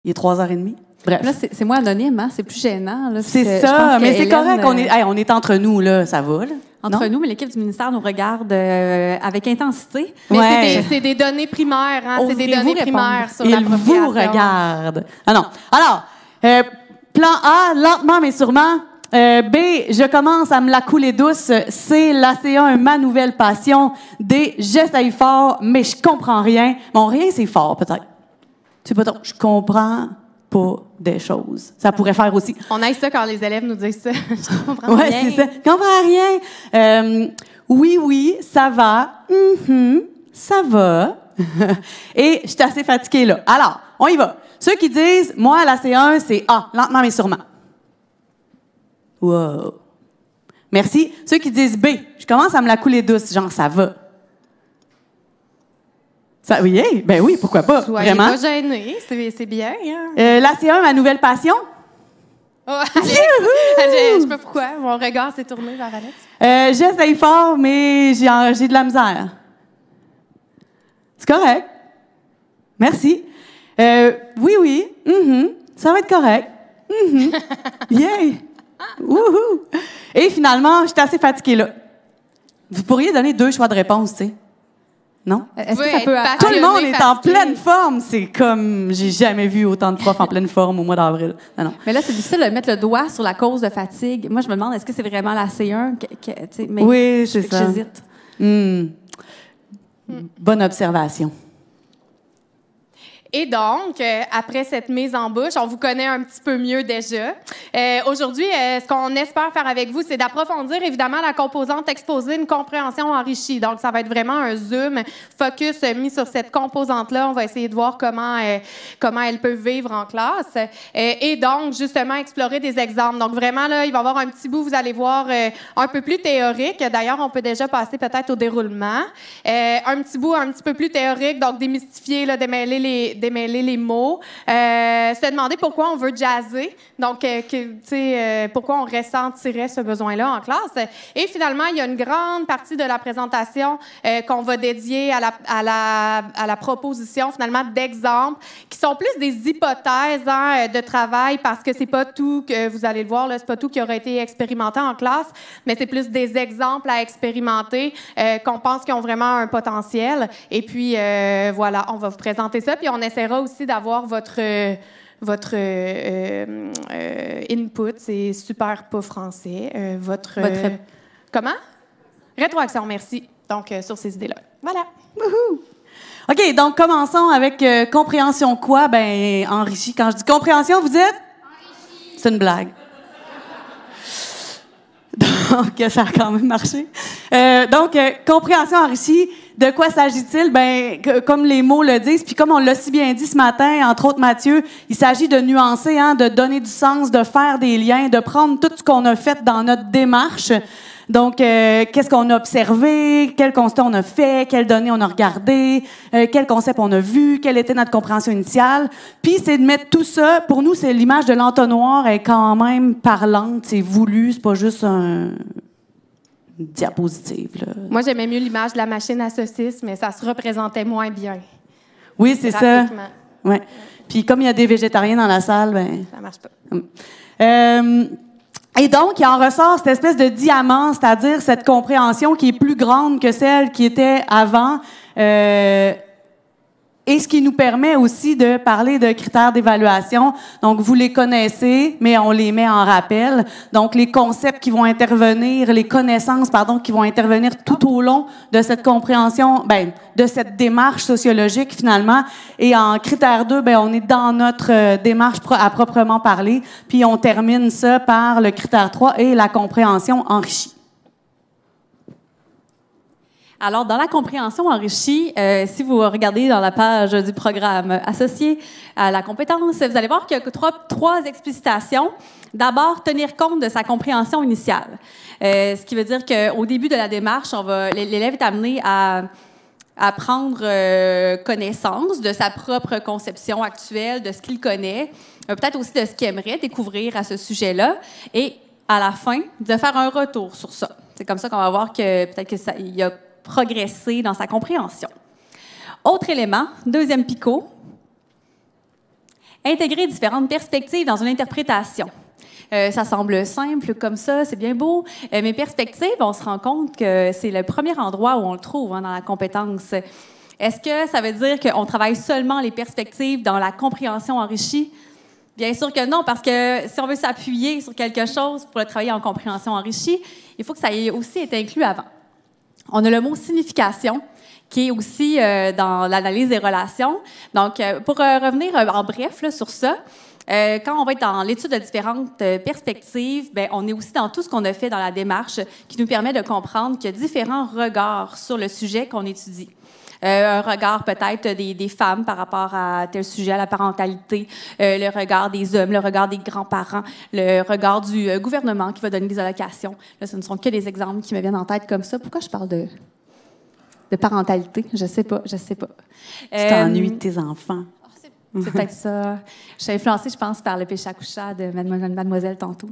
Il est 3h30. Bref. Là, c'est moins anonyme, hein? C'est plus gênant. C'est ça, mais c'est correct. On est entre nous, là, ça va. Là. Entre nous, mais l'équipe du ministère nous regarde avec intensité. Mais c'est des données primaires, hein? C'est des données primaires sur l'appropriation. Ils vous regardent. Ah non. Alors, plan A, lentement mais sûrement. B, je commence à me la couler douce. C, l'ACA, ma nouvelle passion. D, j'essaye fort, mais je comprends rien. Bon, rien, c'est fort, peut-être. C'est pas trop. Je comprends pas des choses. Ça pourrait faire aussi. On aime ça quand les élèves nous disent ça. Je comprends rien. Oui, c'est ça. Je comprends rien. Oui, ça va. Ça va. Et je suis assez fatiguée, là. Alors, on y va. Ceux qui disent, moi, la C1, c'est A, lentement mais sûrement. Wow. Merci. Ceux qui disent B, je commence à me la couler douce, genre, ça va. Ça, oui, ben oui, pourquoi pas? Soyez vraiment. Pas gênés, c'est bien. Hein? La C1, ma nouvelle passion. Oh, Alex, je sais pas pourquoi, mon regard s'est tourné vers Alex. J'essaye fort, mais j'ai de la misère. C'est correct. Merci. Oui. Ça va être correct. Yeah. Wouhou. Et finalement, j'étais assez fatiguée, là. Vous pourriez donner 2 choix de réponse, tu sais. Non? Est-ce que ça peut... Tout le monde est en pleine forme. C'est comme... J'ai jamais vu autant de profs en pleine forme au mois d'avril. Non. Mais là, c'est difficile de mettre le doigt sur la cause de fatigue. Moi, je me demande, est-ce que c'est vraiment la C1? Mais oui, c'est ça. J'hésite. Bonne observation. Et donc, après cette mise en bouche, on vous connaît un petit peu mieux déjà. Aujourd'hui, ce qu'on espère faire avec vous, c'est d'approfondir évidemment la composante exposée, une compréhension enrichie. Donc, ça va être vraiment un zoom, focus mis sur cette composante-là. On va essayer de voir comment elle peut vivre en classe. Et donc, justement, explorer des exemples. Donc, vraiment, là, il va y avoir un petit bout, vous allez voir, un peu plus théorique. D'ailleurs, on peut déjà passer peut-être au déroulement. Un petit bout un petit peu plus théorique, donc démystifier, là, démêler les mots, se demander pourquoi on veut jazzer, donc pourquoi on ressentirait ce besoin-là en classe. Et finalement, il y a une grande partie de la présentation qu'on va dédier à la proposition finalement d'exemples qui sont plus des hypothèses de travail parce que c'est pas tout que vous allez le voir là, c'est pas tout qui aurait été expérimenté en classe, mais c'est plus des exemples à expérimenter qu'on pense qu'ils ont vraiment un potentiel. Et puis voilà, on va vous présenter ça, puis on essaiera aussi d'avoir votre input, c'est super pas français. Comment? Rétroaction, merci. Donc, sur ces idées-là. Voilà. Wouhou! OK, donc commençons avec compréhension quoi? Ben, enrichi. Quand je dis compréhension, vous dites? Enrichi. C'est une blague. Donc, ça a quand même marché. Donc, compréhension enrichie, de quoi s'agit-il? Ben, comme les mots le disent, puis comme on l'a si bien dit ce matin, entre autres Mathieu, il s'agit de nuancer, de donner du sens, de faire des liens, de prendre tout ce qu'on a fait dans notre démarche. Donc, qu'est-ce qu'on a observé, quel constat on a fait, quelles données on a regardé, quel concept on a vu, quelle était notre compréhension initiale. Puis, c'est de mettre tout ça, pour nous, c'est l'image de l'entonnoir est quand même parlante, c'est voulu, c'est pas juste une diapositive. Là. Moi, j'aimais mieux l'image de la machine à saucisses, mais ça se représentait moins bien. Oui, c'est ça. Ouais. Puis, comme il y a des végétariens dans la salle, ben... Ça marche pas. Et donc, il en ressort cette espèce de diamant, c'est-à-dire cette compréhension qui est plus grande que celle qui était avant, et ce qui nous permet aussi de parler de critères d'évaluation. Donc, vous les connaissez, mais on les met en rappel. Donc, les concepts qui vont intervenir, les connaissances, qui vont intervenir tout au long de cette compréhension, de cette démarche sociologique, finalement. Et en critère 2, on est dans notre démarche à proprement parler. Puis, on termine ça par le critère 3 et la compréhension enrichie. Alors, dans la compréhension enrichie, si vous regardez dans la page du programme associé à la compétence, vous allez voir qu'il y a trois explicitations. D'abord, tenir compte de sa compréhension initiale. Ce qui veut dire qu'au début de la démarche, l'élève est amené à prendre connaissance de sa propre conception actuelle, de ce qu'il connaît, peut-être aussi de ce qu'il aimerait découvrir à ce sujet-là, et à la fin, de faire un retour sur ça. C'est comme ça qu'on va voir que peut-être qu'il y a progresser dans sa compréhension. Autre élément, deuxième picot, Intégrer différentes perspectives dans une interprétation. Ça semble simple comme ça, c'est bien beau, mais perspective, on se rend compte que c'est le premier endroit où on le trouve dans la compétence. Est-ce que ça veut dire qu'on travaille seulement les perspectives dans la compréhension enrichie? Bien sûr que non, parce que si on veut s'appuyer sur quelque chose pour le travailler en compréhension enrichie, il faut que ça ait aussi été inclus avant. On a le mot signification, qui est aussi dans l'analyse des relations. Donc, pour revenir en bref là, sur ça, quand on va être dans l'étude de différentes perspectives, bien, on est aussi dans tout ce qu'on a fait dans la démarche qui nous permet de comprendre qu'il y a différents regards sur le sujet qu'on étudie. Un regard peut-être des femmes par rapport à tel sujet, à la parentalité, le regard des hommes, le regard des grands-parents, le regard du gouvernement qui va donner des allocations. Là, ce ne sont que des exemples qui me viennent en tête comme ça. Pourquoi je parle de parentalité? Je sais pas. Tu t'ennuies de tes enfants. C'est peut-être ça. Je suis influencée, je pense, par le péché à coucha de Mademoiselle tantôt.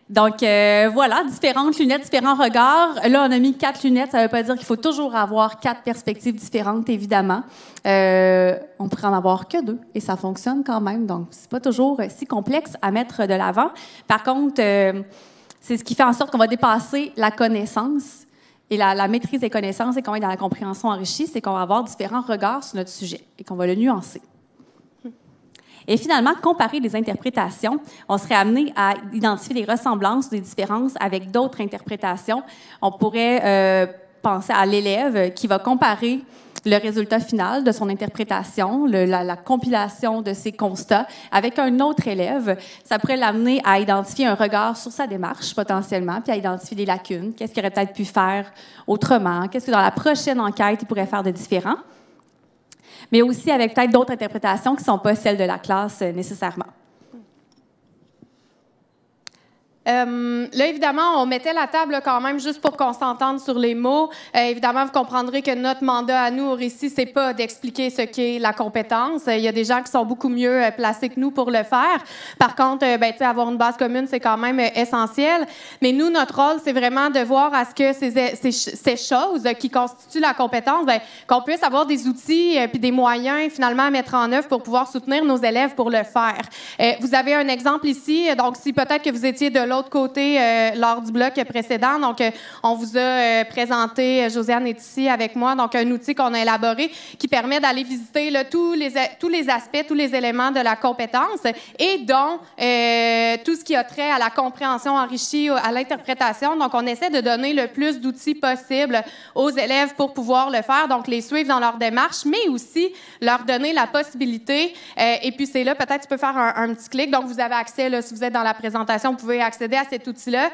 Donc, voilà, différentes lunettes, différents regards. Là, on a mis 4 lunettes. Ça ne veut pas dire qu'il faut toujours avoir 4 perspectives différentes, évidemment. On pourrait en avoir que 2 et ça fonctionne quand même. Donc, c'est pas toujours si complexe à mettre de l'avant. Par contre, c'est ce qui fait en sorte qu'on va dépasser la connaissance et la maîtrise des connaissances et qu'on va être dans la compréhension enrichie, c'est qu'on va avoir différents regards sur notre sujet et qu'on va le nuancer. Et finalement, comparer les interprétations, on serait amené à identifier des ressemblances, des différences avec d'autres interprétations. On pourrait penser à l'élève qui va comparer le résultat final de son interprétation, la compilation de ses constats avec un autre élève. Ça pourrait l'amener à identifier un regard sur sa démarche potentiellement, puis à identifier des lacunes. Qu'est-ce qu'il aurait peut-être pu faire autrement? Qu'est-ce que dans la prochaine enquête, il pourrait faire de différent? Mais aussi avec peut-être d'autres interprétations qui ne sont pas celles de la classe nécessairement. Là, évidemment, on mettait la table quand même juste pour qu'on s'entende sur les mots. Évidemment, vous comprendrez que notre mandat à nous au récit, c'est pas d'expliquer ce qu'est la compétence. Il y a des gens qui sont beaucoup mieux placés que nous pour le faire. Par contre, avoir une base commune, c'est quand même essentiel. Mais nous, notre rôle, c'est vraiment de voir à ce que ces choses qui constituent la compétence, qu'on puisse avoir des outils puis des moyens finalement à mettre en œuvre pour pouvoir soutenir nos élèves pour le faire. Vous avez un exemple ici. Donc, si peut-être que vous étiez de l'autre côté lors du bloc précédent. Donc, on vous a présenté, Josiane est ici avec moi, donc un outil qu'on a élaboré qui permet d'aller visiter là, tous les aspects, tous les éléments de la compétence et dont tout ce qui a trait à la compréhension enrichie, à l'interprétation. Donc, on essaie de donner le plus d'outils possible aux élèves pour pouvoir le faire, donc les suivre dans leur démarche, mais aussi leur donner la possibilité. Et puis, c'est là, peut-être tu peux faire un petit clic. Donc, vous avez accès, là, si vous êtes dans la présentation, vous pouvez accéder à cet outil-là,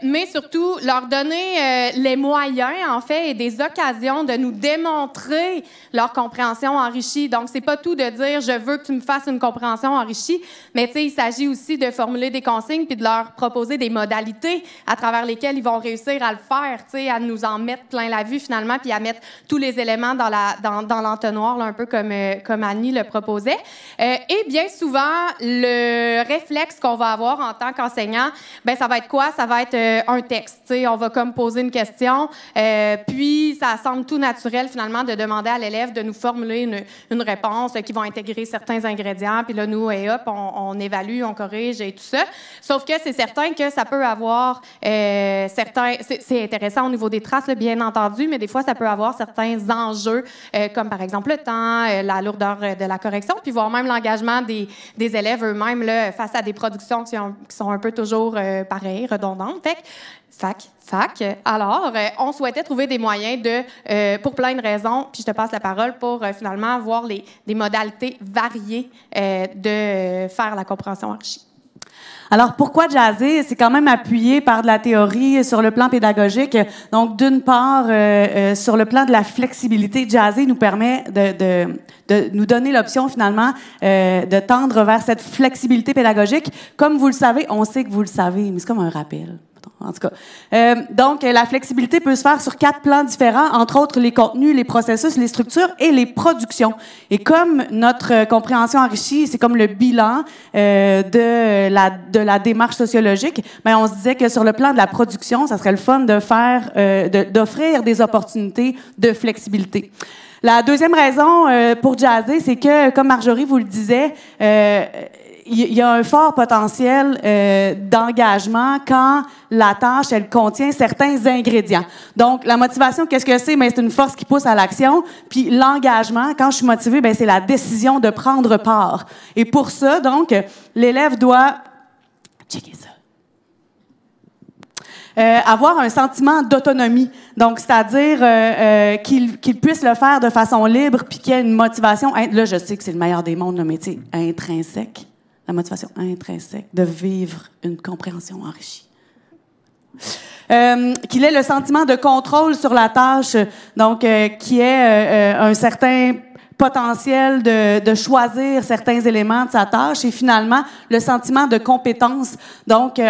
mais surtout leur donner les moyens, en fait, et des occasions de nous démontrer leur compréhension enrichie. Donc, c'est pas tout de dire « je veux que tu me fasses une compréhension enrichie », mais tu sais, il s'agit aussi de formuler des consignes puis de leur proposer des modalités à travers lesquelles ils vont réussir à le faire, tu sais, à nous en mettre plein la vue finalement, puis à mettre tous les éléments dans l'entonnoir, là, un peu comme Annie le proposait. Et bien souvent, le réflexe qu'on va avoir en tant qu'enseignant, ben ça va être quoi? Ça va être un texte. T'sais, on va comme poser une question, puis ça semble tout naturel finalement de demander à l'élève de nous formuler une réponse qui va intégrer certains ingrédients, puis là, nous, et hop, on évalue, on corrige et tout ça. Sauf que c'est certain que ça peut avoir certains... C'est intéressant au niveau des traces, là, bien entendu, mais des fois, ça peut avoir certains enjeux, comme par exemple le temps, la lourdeur de la correction, puis voire même l'engagement des élèves eux-mêmes là, face à des productions qui sont un peu toujours pareilles, redondantes. Fac. Alors, on souhaitait trouver des moyens pour plein de raisons, puis je te passe la parole pour finalement voir des modalités variées de faire la compréhension enrichie. Alors, pourquoi jazzer? C'est quand même appuyé par de la théorie sur le plan pédagogique. Donc, d'une part, sur le plan de la flexibilité, jazzer nous permet de nous donner l'option, finalement, de tendre vers cette flexibilité pédagogique. Comme vous le savez, on sait que vous le savez, mais c'est comme un rappel. En tout cas. Donc, la flexibilité peut se faire sur 4 plans différents, entre autres les contenus, les processus, les structures et les productions. Et comme notre compréhension enrichie, c'est comme le bilan de la démarche sociologique, ben on se disait que sur le plan de la production, ça serait le fun de faire, d'offrir des opportunités de flexibilité. La deuxième raison pour jazzer, c'est que, comme Marjorie vous le disait, il y a un fort potentiel d'engagement quand la tâche, elle contient certains ingrédients. Donc, la motivation, qu'est-ce que c'est? Ben, c'est une force qui pousse à l'action. Puis l'engagement, quand je suis motivée, ben, c'est la décision de prendre part. Et pour ça, donc, l'élève doit... Checker ça. Avoir un sentiment d'autonomie. Donc, c'est-à-dire qu'il puisse le faire de façon libre puis qu'il y ait une motivation... Là, je sais que c'est le meilleur des mondes, là, mais tu sais, intrinsèque. La motivation intrinsèque de vivre une compréhension enrichie. Qu'il ait le sentiment de contrôle sur la tâche, donc qu'il ait un certain potentiel de choisir certains éléments de sa tâche et finalement le sentiment de compétence, donc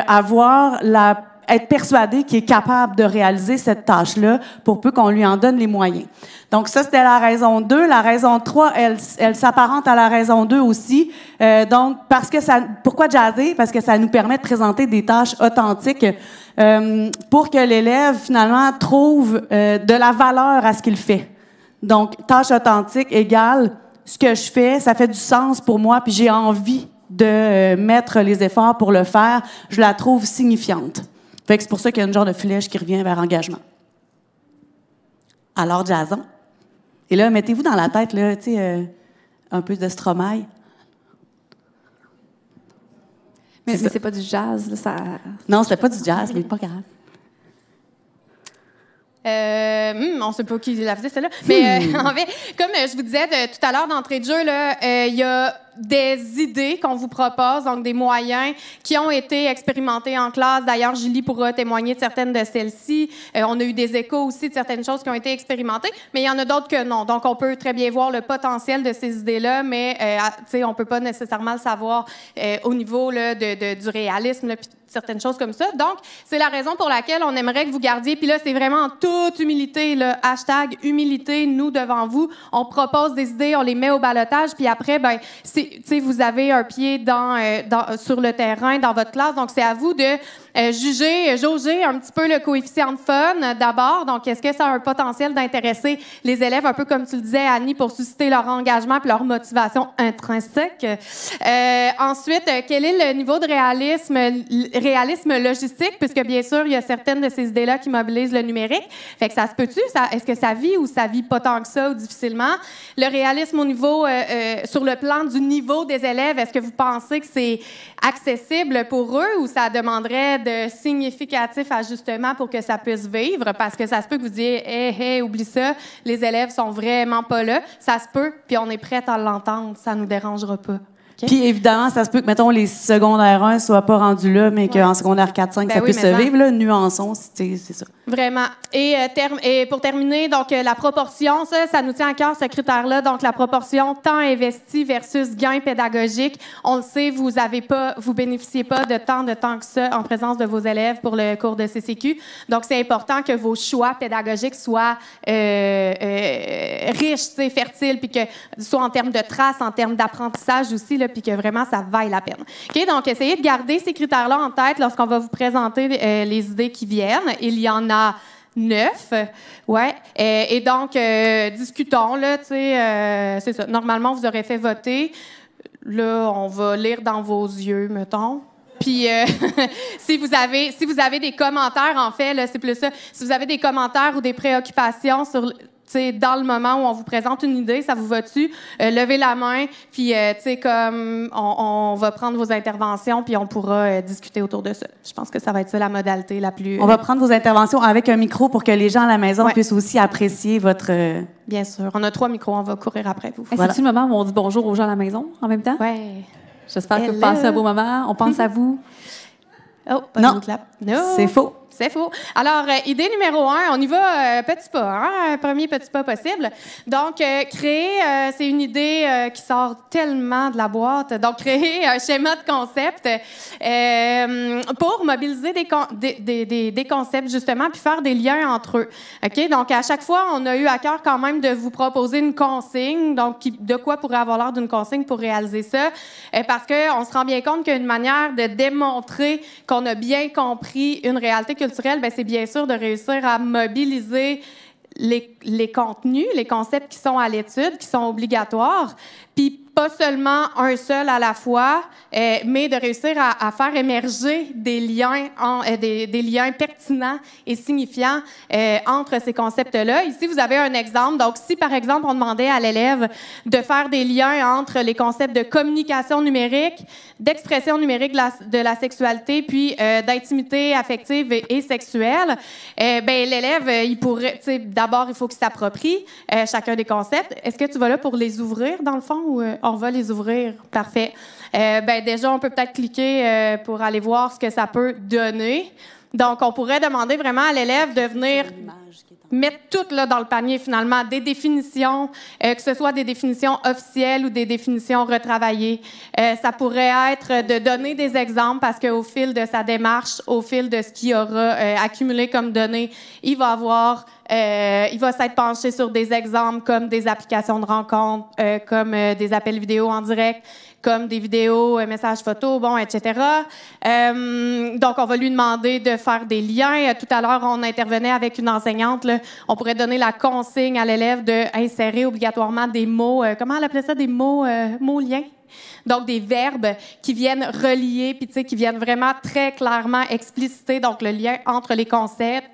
être persuadé qu'il est capable de réaliser cette tâche-là pour peu qu'on lui en donne les moyens. Donc ça, c'était la raison 2. La raison 3, elle s'apparente à la raison 2 aussi. Donc, pourquoi jazzer? Parce que ça nous permet de présenter des tâches authentiques pour que l'élève, finalement, trouve de la valeur à ce qu'il fait. Donc, tâche authentique égale ce que je fais, ça fait du sens pour moi, puis j'ai envie de mettre les efforts pour le faire. Je la trouve signifiante. Fait que c'est pour ça qu'il y a une genre de flèche qui revient vers engagement. Alors, jazzons. Et là, mettez-vous dans la tête, là, tu sais, un peu de Stromae. Mais c'est pas du jazz, là, ça... Non, c'était pas du jazz, mais pas grave. On ne sait pas qui la faisait, celle-là. Mais en fait, comme je vous disais tout à l'heure d'entrée de jeu, il y a des idées qu'on vous propose, donc des moyens qui ont été expérimentés en classe. D'ailleurs, Julie pourra témoigner de certaines de celles-ci. On a eu des échos aussi de certaines choses qui ont été expérimentées, mais il y en a d'autres que non. Donc, on peut très bien voir le potentiel de ces idées-là, mais on ne peut pas nécessairement le savoir au niveau là, du réalisme, là, puis certaines choses comme ça. Donc, c'est la raison pour laquelle on aimerait que vous gardiez, puis là, c'est vraiment en toute humilité, le hashtag humilité, nous devant vous. On propose des idées, on les met au ballottage, puis après, ben, vous avez un pied sur le terrain, dans votre classe, donc c'est à vous de jauger un petit peu le coefficient de fun d'abord. Donc, est-ce que ça a un potentiel d'intéresser les élèves, un peu comme tu le disais, Annie, pour susciter leur engagement et leur motivation intrinsèque? Ensuite, quel est le niveau de réalisme logistique, puisque bien sûr, il y a certaines de ces idées-là qui mobilisent le numérique. Fait que ça se peut-tu? Est-ce que ça vit ou ça vit pas tant que ça ou difficilement? Le réalisme au niveau, sur le plan du niveau des élèves, est-ce que vous pensez que c'est accessible pour eux ou ça demanderait de significatifs ajustements pour que ça puisse vivre? Parce que ça se peut que vous disiez « Hey, oublie ça, les élèves sont vraiment pas là. » Ça se peut, puis on est prêt à l'entendre. Ça nous dérangera pas. Okay. Puis évidemment, ça se peut que, mettons, les secondaires 1 ne soient pas rendus là, mais qu'en secondaire 4-5, ça puisse se vivre. Là, nuançons, c'est ça. Vraiment. Et pour terminer, donc la proportion, ça nous tient à cœur, ce critère-là. Donc, la proportion temps investi versus gain pédagogique. On le sait, vous bénéficiez pas de tant que ça en présence de vos élèves pour le cours de CCQ. Donc, c'est important que vos choix pédagogiques soient riches, fertiles, puis que soit en termes de traces, en termes d'apprentissage aussi, puis que vraiment, ça vaille la peine. OK? Donc, essayez de garder ces critères-là en tête lorsqu'on va vous présenter les idées qui viennent. Il y en a 9. Ouais. Et donc, discutons, là, tu sais, c'est ça. Normalement, vous aurez fait voter. Là, on va lire dans vos yeux, mettons. Puis, si vous avez des commentaires, en fait, là, c'est plus ça. Si vous avez des commentaires ou des préoccupations sur... dans le moment où on vous présente une idée, ça vous va-tu? Levez la main, puis comme on va prendre vos interventions, puis on pourra discuter autour de ça. Je pense que ça va être ça la modalité la plus... On va prendre vos interventions avec un micro pour que les gens à la maison puissent aussi apprécier votre... Bien sûr. On a 3 micros, on va courir après vous. Voilà. C'est-tu le moment où on dit bonjour aux gens à la maison en même temps? Oui. J'espère que vous passez un beau moment. On pense à vous. Oh, pas de clap. Non, c'est faux. C'est faux. Alors, idée numéro 1, on y va petit pas, un premier petit pas possible. Donc, créer, c'est une idée qui sort tellement de la boîte. Donc, créer un schéma de concept pour mobiliser des concepts, justement, puis faire des liens entre eux. OK? Donc, à chaque fois, on a eu à cœur quand même de vous proposer une consigne. Donc, de quoi pourrait avoir l'air d'une consigne pour réaliser ça? Parce qu'on se rend bien compte qu'une manière de démontrer qu'on a bien compris une réalité culturelle, bien, c'est bien sûr de réussir à mobiliser les contenus, les concepts qui sont à l'étude, qui sont obligatoires, puis pas seulement un seul à la fois, mais de réussir à faire émerger des liens, des liens pertinents et signifiants entre ces concepts-là. Ici, vous avez un exemple. Donc, si, par exemple, on demandait à l'élève de faire des liens entre les concepts de communication numérique, d'expression numérique de la sexualité, puis d'intimité affective et sexuelle, ben l'élève, il pourrait, tu sais, d'abord, il faut qu'il s'approprie chacun des concepts. Est-ce que tu vas là pour les ouvrir, dans le fond, ou on va les ouvrir? Parfait. Ben déjà, on peut peut-être cliquer pour aller voir ce que ça peut donner. Donc, on pourrait demander vraiment à l'élève de venir mettre tout là, dans le panier, finalement, des définitions, que ce soit des définitions officielles ou des définitions retravaillées. Ça pourrait être de donner des exemples parce qu'au fil de sa démarche, au fil de ce qu'il aura accumulé comme données, il va s'être penché sur des exemples comme des applications de rencontres, comme des appels vidéo en direct, comme des vidéos, messages photos, bon, etc. Donc, on va lui demander de faire des liens. Tout à l'heure, on intervenait avec une enseignante. Là. On pourrait donner la consigne à l'élève d'insérer obligatoirement des mots, comment elle appelait ça, des mots liens? Donc, des verbes qui viennent relier, puis tu sais, qui viennent vraiment très clairement expliciter donc le lien entre les concepts,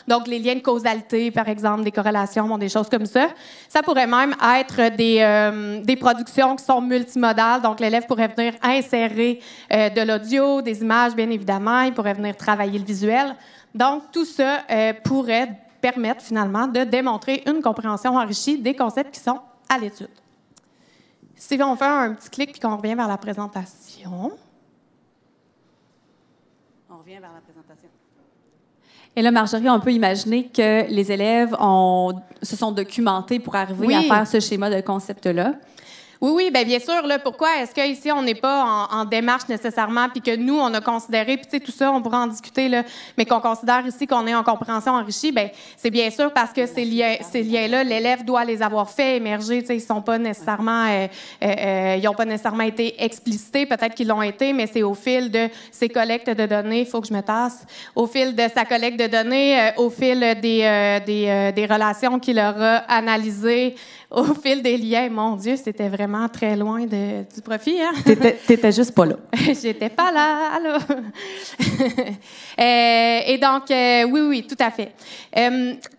donc les liens de causalité, par exemple, des corrélations, bon, des choses comme ça. Ça pourrait même être des productions qui sont multimodales, donc l'élève pourrait venir insérer de l'audio, des images, bien évidemment, il pourrait venir travailler le visuel. Donc, tout ça pourrait permettre finalement de démontrer une compréhension enrichie des concepts qui sont à l'étude. Si on fait un petit clic puis qu'on revient vers la présentation. On revient vers la présentation. Et là, Marjorie, on peut imaginer que les élèves se sont documentés pour arriver à faire ce schéma de concept-là. Oui, bien sûr. Là, pourquoi est-ce qu'ici, on n'est pas en démarche nécessairement, puis que nous, on a considéré, puis tu sais, tout ça, on pourra en discuter, là, mais qu'on considère ici qu'on est en compréhension enrichie, bien, c'est bien sûr parce que ces liens-là, l'élève doit les avoir fait émerger. Tu sais, ils sont pas nécessairement, ils n'ont pas nécessairement été explicités, peut-être qu'ils l'ont été, mais c'est au fil de ces collectes de données, il faut que je me tasse, au fil de sa collecte de données, au fil des relations qu'il aura analysées, au fil des liens. Mon Dieu, c'était vraiment très loin du profit. Hein? T'étais juste pas là. J'étais pas là. Allô? Et donc, oui, tout à fait.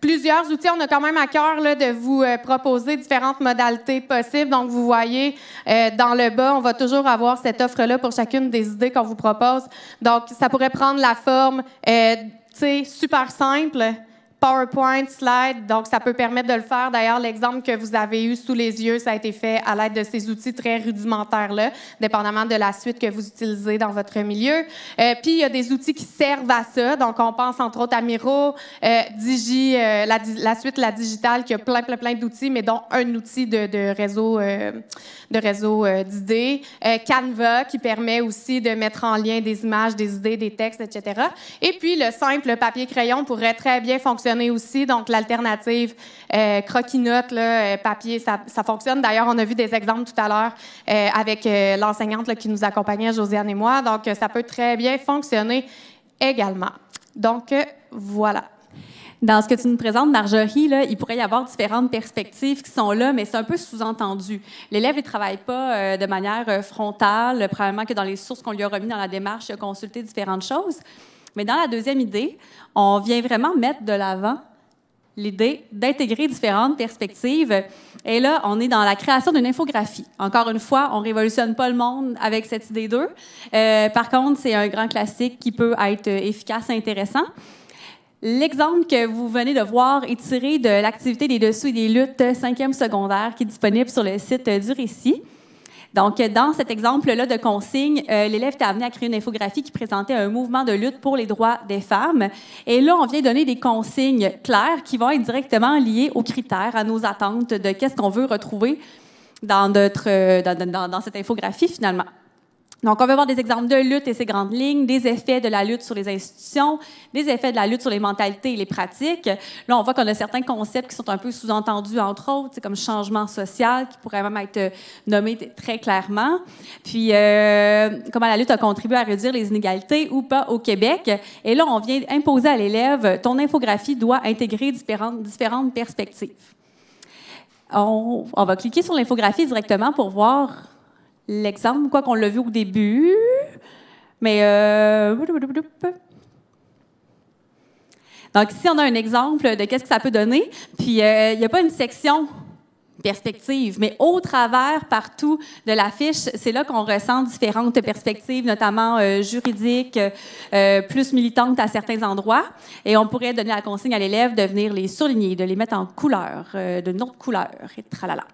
Plusieurs outils. On a quand même à cœur là, de vous proposer différentes modalités possibles. Donc, vous voyez, dans le bas, on va toujours avoir cette offre-là pour chacune des idées qu'on vous propose. Donc, ça pourrait prendre la forme, tu sais, super simple. PowerPoint, slide, donc ça peut permettre de le faire. D'ailleurs, l'exemple que vous avez eu sous les yeux, ça a été fait à l'aide de ces outils très rudimentaires-là, dépendamment de la suite que vous utilisez dans votre milieu. Puis, il y a des outils qui servent à ça. Donc, on pense entre autres à Miro, la suite La Digitale, qui a plein d'outils, mais dont un outil de réseau d'idées. Canva, qui permet aussi de mettre en lien des images, des idées, des textes, etc. Et puis, le simple papier-crayon pourrait très bien fonctionner aussi. Donc, l'alternative croquis-notes, papier, ça fonctionne. D'ailleurs, on a vu des exemples tout à l'heure avec l'enseignante là, qui nous accompagnait, Josiane et moi. Donc, ça peut très bien fonctionner également. Donc, voilà. Dans ce que tu nous présentes, Marjorie, là, il pourrait y avoir différentes perspectives qui sont là, mais c'est un peu sous-entendu. L'élève ne travaille pas de manière frontale, probablement que dans les sources qu'on lui a remises dans la démarche, il a consulté différentes choses. Mais dans la deuxième idée, on vient vraiment mettre de l'avant l'idée d'intégrer différentes perspectives. Et là, on est dans la création d'une infographie. Encore une fois, on ne révolutionne pas le monde avec cette idée 2. Par contre, c'est un grand classique qui peut être efficace et intéressant. L'exemple que vous venez de voir est tiré de l'activité des dessous et des luttes 5e secondaire qui est disponible sur le site du Récit. Donc, dans cet exemple-là de consigne, l'élève était amené à créer une infographie qui présentait un mouvement de lutte pour les droits des femmes. Et là, on vient donner des consignes claires qui vont être directement liées aux critères, à nos attentes de qu'est-ce qu'on veut retrouver dans cette infographie, finalement. Donc, on va voir des exemples de lutte et ses grandes lignes, des effets de la lutte sur les institutions, des effets de la lutte sur les mentalités et les pratiques. Là, on voit qu'on a certains concepts qui sont un peu sous-entendus, entre autres, comme changement social, qui pourrait même être nommé très clairement. Puis, comment la lutte a contribué à réduire les inégalités ou pas au Québec. Et là, on vient imposer à l'élève, ton infographie doit intégrer différentes perspectives. On va cliquer sur l'infographie directement pour voir l'exemple, quoi qu'on l'a vu au début, mais... Donc, ici, on a un exemple de qu'est-ce que ça peut donner. Puis, il n'y a pas une section perspective, mais au travers, partout de l'affiche, c'est là qu'on ressent différentes perspectives, notamment juridiques, plus militantes à certains endroits. Et on pourrait donner la consigne à l'élève de venir les surligner, de les mettre en couleur, de notre couleur, et tralala.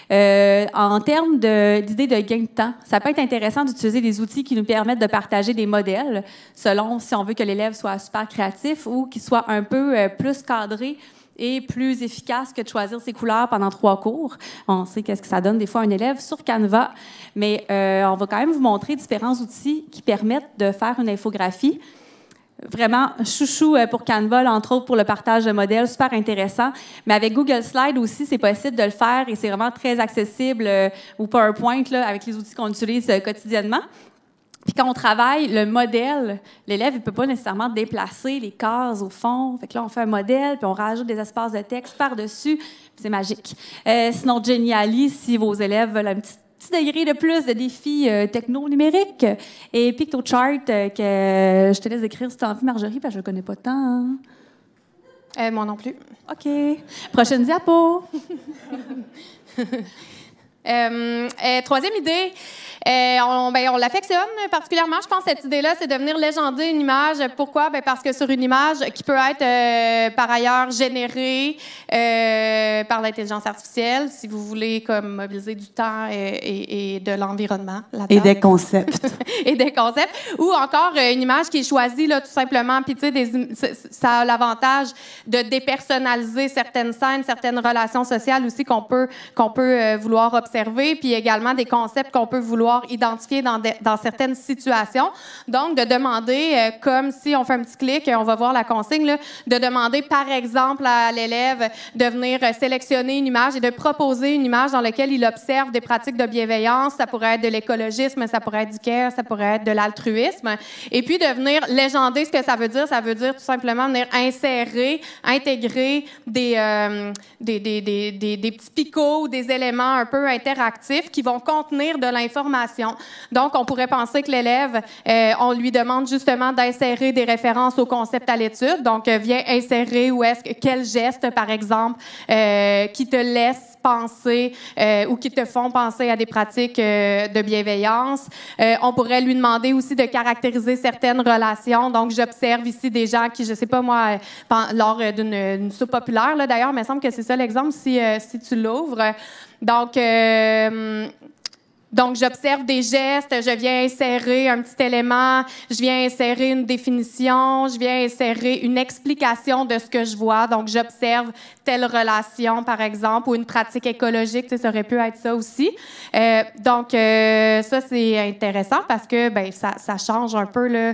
En termes d'idées de gain de temps, ça peut être intéressant d'utiliser des outils qui nous permettent de partager des modèles selon si on veut que l'élève soit super créatif ou qu'il soit un peu plus cadré et plus efficace que de choisir ses couleurs pendant 3 cours. On sait qu'est-ce que ça donne des fois à un élève sur Canva, mais on va quand même vous montrer différents outils qui permettent de faire une infographie. Vraiment, chouchou pour Canva, là, entre autres pour le partage de modèles, super intéressant. Mais avec Google Slides aussi, c'est possible de le faire et c'est vraiment très accessible, ou PowerPoint, là, avec les outils qu'on utilise quotidiennement. Puis quand on travaille le modèle, l'élève ne peut pas nécessairement déplacer les cases au fond. Fait que là, on fait un modèle, puis on rajoute des espaces de texte par-dessus. C'est magique. Sinon, Geniali, si vos élèves veulent un petit degré de plus de défis techno-numériques. Et PictoChart, que je te laisse écrire si tu as envie, Marjorie, parce que je ne connais pas tant. Moi non plus. OK. Prochaine diapo. Troisième idée, on l'affectionne particulièrement. Je pense que cette idée-là, c'est de venir légender une image. Pourquoi? Parce que sur une image qui peut être par ailleurs générée par l'intelligence artificielle, si vous voulez comme mobiliser du temps et de l'environnement. Et des concepts. Et des concepts. Ou encore une image qui est choisie là, tout simplement. Puis tu sais, ça a l'avantage de dépersonnaliser certaines scènes, certaines relations sociales aussi qu'on peut vouloir observer, puis également des concepts qu'on peut vouloir identifier dans certaines situations. Donc, de demander, comme si on fait un petit clic, on va voir la consigne, là, de demander, par exemple, à l'élève de venir sélectionner une image et de proposer une image dans laquelle il observe des pratiques de bienveillance. Ça pourrait être de l'écologisme, ça pourrait être du care, ça pourrait être de l'altruisme. Et puis, de venir légender ce que ça veut dire. Ça veut dire tout simplement venir intégrer des petits picots ou des éléments un peu interactifs qui vont contenir de l'information. Donc, on pourrait penser que l'élève, on lui demande justement d'insérer des références au concept à l'étude. Donc, viens insérer quel geste, par exemple, qui te laisse penser ou qui te font penser à des pratiques de bienveillance. On pourrait lui demander aussi de caractériser certaines relations. Donc, j'observe ici des gens qui, je sais pas moi, lors d'une soupe populaire, là, d'ailleurs, il me semble que c'est ça l'exemple si tu l'ouvres. Donc, j'observe des gestes, je viens insérer un petit élément, je viens insérer une définition, je viens insérer une explication de ce que je vois. Donc, j'observe telle relation, par exemple, ou une pratique écologique, ça aurait pu être ça aussi. Donc, ça, c'est intéressant parce que ça change un peu là,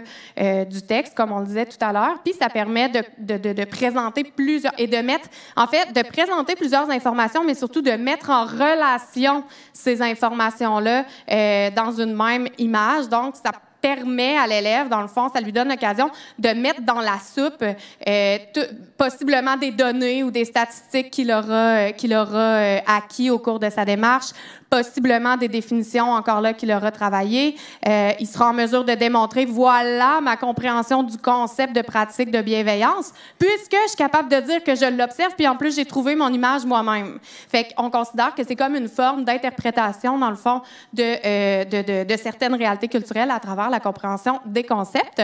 du texte, comme on le disait tout à l'heure. Puis, ça permet de présenter plusieurs... et de mettre... En fait, de présenter plusieurs informations, mais surtout de mettre en relation ces informations-là dans une même image. Donc, ça permet à l'élève, dans le fond, ça lui donne l'occasion de mettre dans la soupe possiblement des données ou des statistiques qu'il aura acquis au cours de sa démarche, possiblement des définitions encore là qu'il aura travaillées. Il sera en mesure de démontrer, voilà ma compréhension du concept de pratique de bienveillance, puisque je suis capable de dire que je l'observe, puis en plus, j'ai trouvé mon image moi-même. Fait qu'on considère que c'est comme une forme d'interprétation, dans le fond, de certaines réalités culturelles à travers la compréhension des concepts.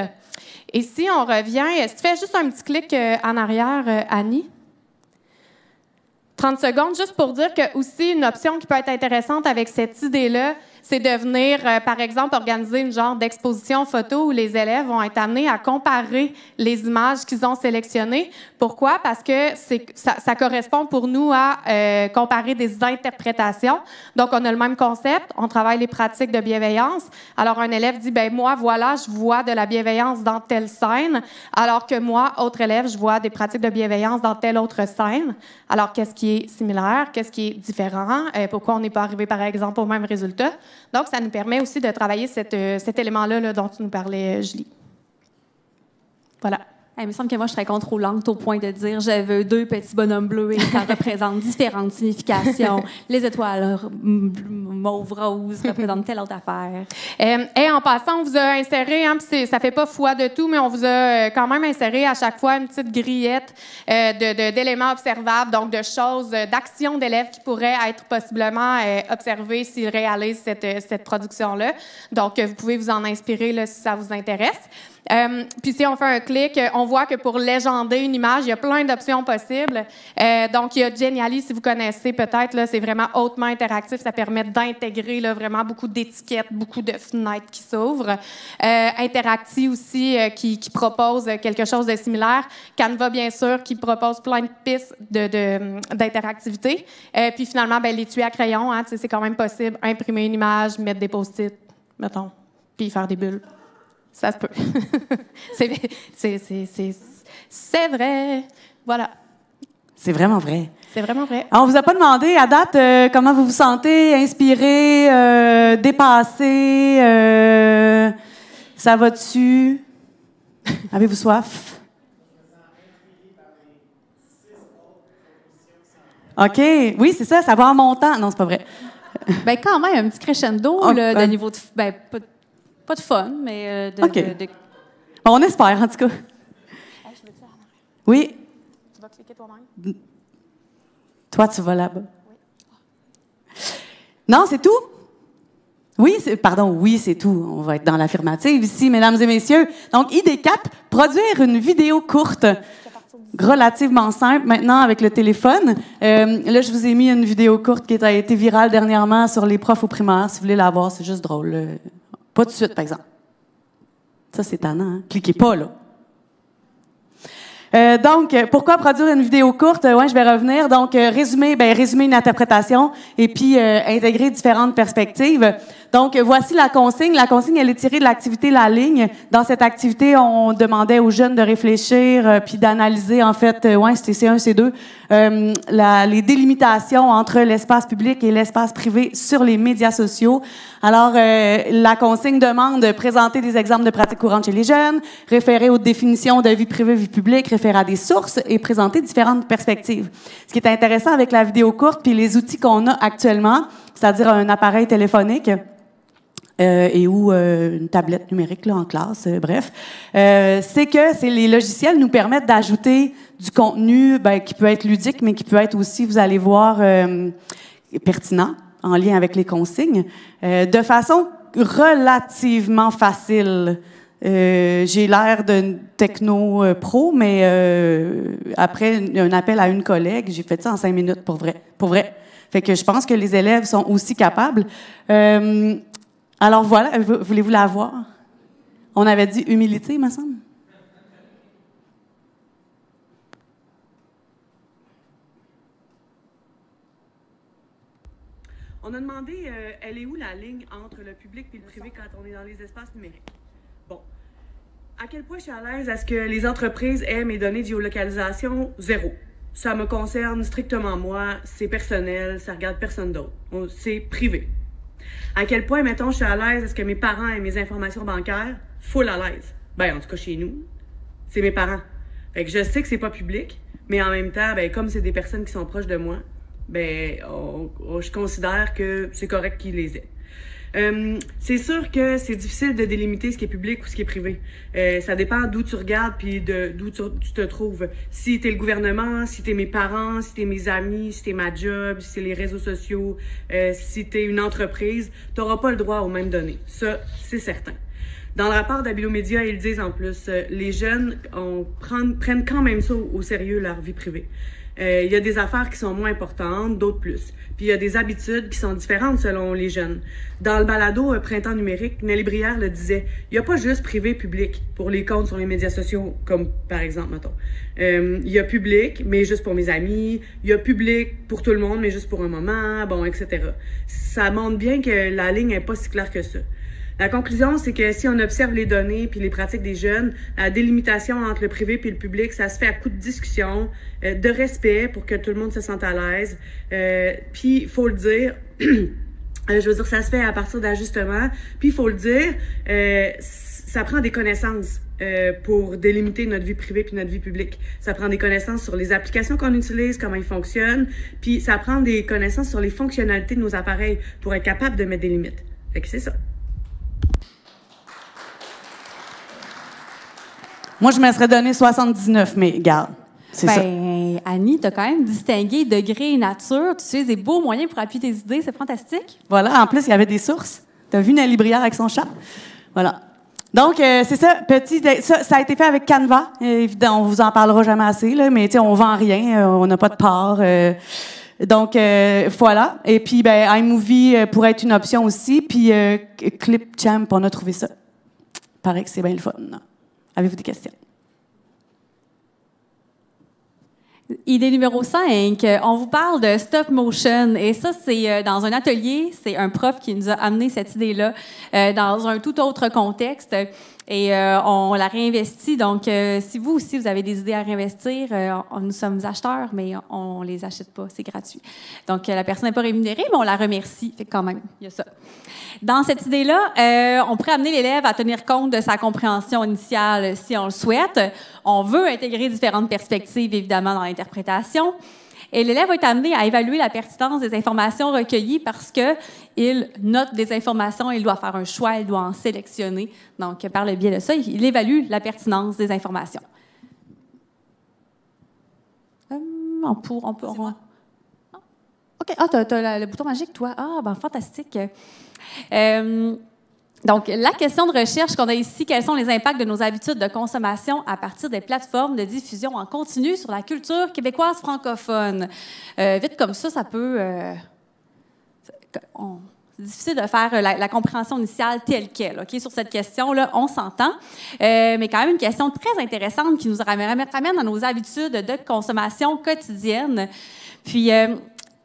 Et si on revient, si tu fais juste un petit clic en arrière, Annie. 30 secondes, juste pour dire que aussi une option qui peut être intéressante avec cette idée-là, c'est de venir, par exemple, organiser une genre d'exposition photo où les élèves vont être amenés à comparer les images qu'ils ont sélectionnées. Pourquoi? Parce que ça correspond pour nous à comparer des interprétations. Donc, on a le même concept, on travaille les pratiques de bienveillance. Alors, un élève dit, ben moi, voilà, je vois de la bienveillance dans telle scène, alors que moi, autre élève, je vois des pratiques de bienveillance dans telle autre scène. Alors, qu'est-ce qui est similaire? Qu'est-ce qui est différent? Pourquoi on n'est pas arrivé, par exemple, au même résultat? Donc, ça nous permet aussi de travailler cet élément-là là, dont tu nous parlais, Julie. Voilà. Il me semble que moi, je serais contrôlante au point de dire je veux 2 petits bonhommes bleus et ça représente différentes significations. Les étoiles mauve, rose représentent telle autre affaire. Et en passant, on vous a inséré, hein, ça fait pas foi de tout, mais on vous a quand même inséré à chaque fois une petite grillette d'éléments observables, donc de choses, d'actions d'élèves qui pourraient être possiblement observées s'ils réalisent cette production-là. Donc, vous pouvez vous en inspirer là, si ça vous intéresse. Puis si on fait un clic, on voit que pour légender une image, il y a plein d'options possibles. Donc, il y a Genially, si vous connaissez peut-être, là, c'est vraiment hautement interactif. Ça permet d'intégrer là, vraiment beaucoup d'étiquettes, beaucoup de fenêtres qui s'ouvrent. Interacti aussi, qui propose quelque chose de similaire. Canva, bien sûr, qui propose plein de pistes d'interactivité. Puis finalement, ben, l'étui à crayon, hein, c'est quand même possible. Imprimer une image, mettre des post-it, mettons, puis faire des bulles. Ça se peut. C'est vrai. Voilà. C'est vraiment vrai. C'est vraiment vrai. Alors, on vous a pas demandé, à date, comment vous vous sentez, inspiré, dépassé, ça va dessus? Avez-vous soif? OK. Oui, c'est ça, ça va en montant. Non, c'est pas vrai. Ben quand même, un petit crescendo là, de niveau de... Ben, pas de fun, mais Bon, on espère, en tout cas. Je veux dire, oui? tu vas cliquer toi-même? Toi, tu vas là-bas. Oui. Non, c'est tout? Oui, c'est tout. On va être dans l'affirmative ici, mesdames et messieurs. Donc, ID4, produire une vidéo courte, relativement simple maintenant avec le téléphone. Là, je vous ai mis une vidéo courte qui a été virale dernièrement sur les profs au primaire. Si vous voulez la voir, c'est juste drôle. Pas tout de suite, par exemple. Ça, c'est tannant, hein? Cliquez pas, là. Donc, pourquoi produire une vidéo courte? Ouais, je vais revenir. Donc, résumer une interprétation et puis intégrer différentes perspectives. Donc, voici la consigne. La consigne, elle est tirée de l'activité La Ligne. Dans cette activité, on demandait aux jeunes de réfléchir puis d'analyser, en fait, c'était C1, C2, les délimitations entre l'espace public et l'espace privé sur les médias sociaux. Alors, la consigne demande de présenter des exemples de pratiques courantes chez les jeunes, référer aux définitions de vie privée, vie publique, référer à des sources et présenter différentes perspectives. Ce qui est intéressant avec la vidéo courte puis les outils qu'on a actuellement, c'est-à-dire un appareil téléphonique, et ou une tablette numérique là, en classe, bref, c'est que les logiciels nous permettent d'ajouter du contenu qui peut être ludique, mais qui peut être aussi, vous allez voir, pertinent, en lien avec les consignes, de façon relativement facile. J'ai l'air d'un techno-pro, mais après un appel à une collègue, j'ai fait ça en 5 minutes, pour vrai. Fait que je pense que les élèves sont aussi capables. Alors voilà, voulez-vous la voir? On avait dit humilité, il me semble. On a demandé, elle est où la ligne entre le public et le privé quand on est dans les espaces numériques? Bon. À quel point je suis à l'aise à ce que les entreprises aient mes données de géolocalisation? 0. Ça me concerne strictement moi, c'est personnel, ça regarde personne d'autre. C'est privé. À quel point, mettons, je suis à l'aise, est-ce que mes parents aient mes informations bancaires? Full à l'aise. Ben, en tout cas, chez nous, c'est mes parents. Fait que je sais que c'est pas public, mais en même temps, ben, comme c'est des personnes qui sont proches de moi, ben, je considère que c'est correct qu'ils les aient. C'est sûr que c'est difficile de délimiter ce qui est public ou ce qui est privé. Ça dépend d'où tu regardes puis d'où tu te trouves. Si t'es le gouvernement, si t'es mes parents, si t'es mes amis, si t'es ma job, si c'est les réseaux sociaux, si t'es une entreprise, t'auras pas le droit aux mêmes données. Ça, c'est certain. Dans le rapport d'Habilomédia, ils disent en plus, les jeunes prennent quand même ça au sérieux, leur vie privée. Il y a des affaires qui sont moins importantes, d'autres plus. Puis il y a des habitudes qui sont différentes selon les jeunes. Dans le balado Printemps numérique, Nelly Brière le disait, il n'y a pas juste privé-public pour les comptes sur les médias sociaux, comme par exemple, mettons. Il y a public, mais juste pour mes amis. Il y a public pour tout le monde, mais juste pour un moment, bon, etc. Ça montre bien que la ligne n'est pas si claire que ça. La conclusion, c'est que si on observe les données puis les pratiques des jeunes, la délimitation entre le privé puis le public, ça se fait à coup de discussion, de respect pour que tout le monde se sente à l'aise. Puis, il faut le dire, je veux dire, ça se fait à partir d'ajustements. Puis, il faut le dire, ça prend des connaissances pour délimiter notre vie privée puis notre vie publique. Ça prend des connaissances sur les applications qu'on utilise, comment ils fonctionnent, puis ça prend des connaissances sur les fonctionnalités de nos appareils pour être capable de mettre des limites. Fait que c'est ça. Moi, je me serais donné 79, mais regarde, c'est ça. Annie, tu as quand même distingué degré et nature. Tu utilises des beaux moyens pour appuyer tes idées. C'est fantastique. Voilà. En plus, il y avait des sources. Tu as vu Nelly Brière avec son chat? Voilà. Donc, c'est ça. Ça a été fait avec Canva. Évidemment, on vous en parlera jamais assez, là, mais on vend rien. On n'a pas de part. Donc, voilà. Et puis, iMovie pourrait être une option aussi. Puis, Clipchamp, on a trouvé ça. Paraît que c'est bien le fun. Avez-vous des questions? Idée numéro 5, on vous parle de stop motion. Et ça, c'est dans un atelier. C'est un prof qui nous a amené cette idée-là dans un tout autre contexte. Et on la réinvestit. Donc, si vous aussi, vous avez des idées à réinvestir, nous sommes acheteurs, mais on les achète pas. C'est gratuit. Donc, la personne n'est pas rémunérée, mais on la remercie. Fait quand même, il y a ça. Dans cette idée-là, on pourrait amener l'élève à tenir compte de sa compréhension initiale si on le souhaite. On veut intégrer différentes perspectives, évidemment, dans l'interprétation. Et l'élève va être amené à évaluer la pertinence des informations recueillies parce qu'il note des informations, il doit faire un choix, il doit en sélectionner. Donc, par le biais de ça, il évalue la pertinence des informations. On peut. OK. Ah, t'as le bouton magique, toi. Ah, ben fantastique. Donc, la question de recherche qu'on a ici, quels sont les impacts de nos habitudes de consommation à partir des plateformes de diffusion en continu sur la culture québécoise francophone? Vite comme ça peut... c'est difficile de faire la compréhension initiale telle qu'elle. Okay? Sur cette question-là, on s'entend. Mais quand même une question très intéressante qui nous ramène à nos habitudes de consommation quotidienne. Puis,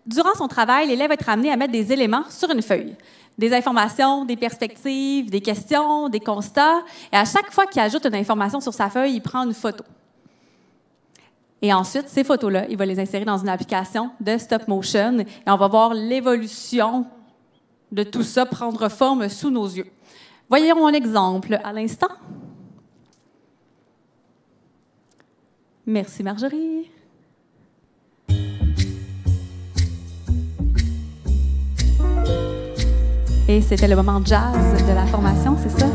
durant son travail, l'élève va être amené à mettre des éléments sur une feuille. Des informations, des perspectives, des questions, des constats. Et à chaque fois qu'il ajoute une information sur sa feuille, il prend une photo. Et ensuite, ces photos-là, il va les insérer dans une application de stop motion. Et on va voir l'évolution de tout ça prendre forme sous nos yeux. Voyons un exemple à l'instant. Merci, Marjorie. Et c'était le moment jazz de la formation, c'est ça? Ouais.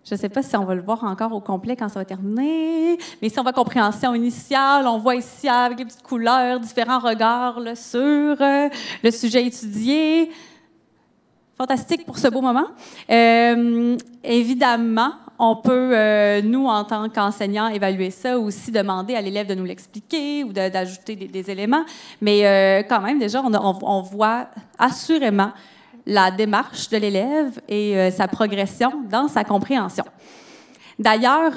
Je ne sais pas si on va le voir encore au complet quand ça va terminer, mais si on va compréhension initiale, on voit ici avec les petites couleurs, différents regards là, sur le sujet étudié. Fantastique pour ce beau moment. Évidemment, on peut, nous, en tant qu'enseignants, évaluer ça ou aussi demander à l'élève de nous l'expliquer ou d'ajouter des éléments, mais quand même, déjà, on voit assurément la démarche de l'élève et sa progression dans sa compréhension. D'ailleurs,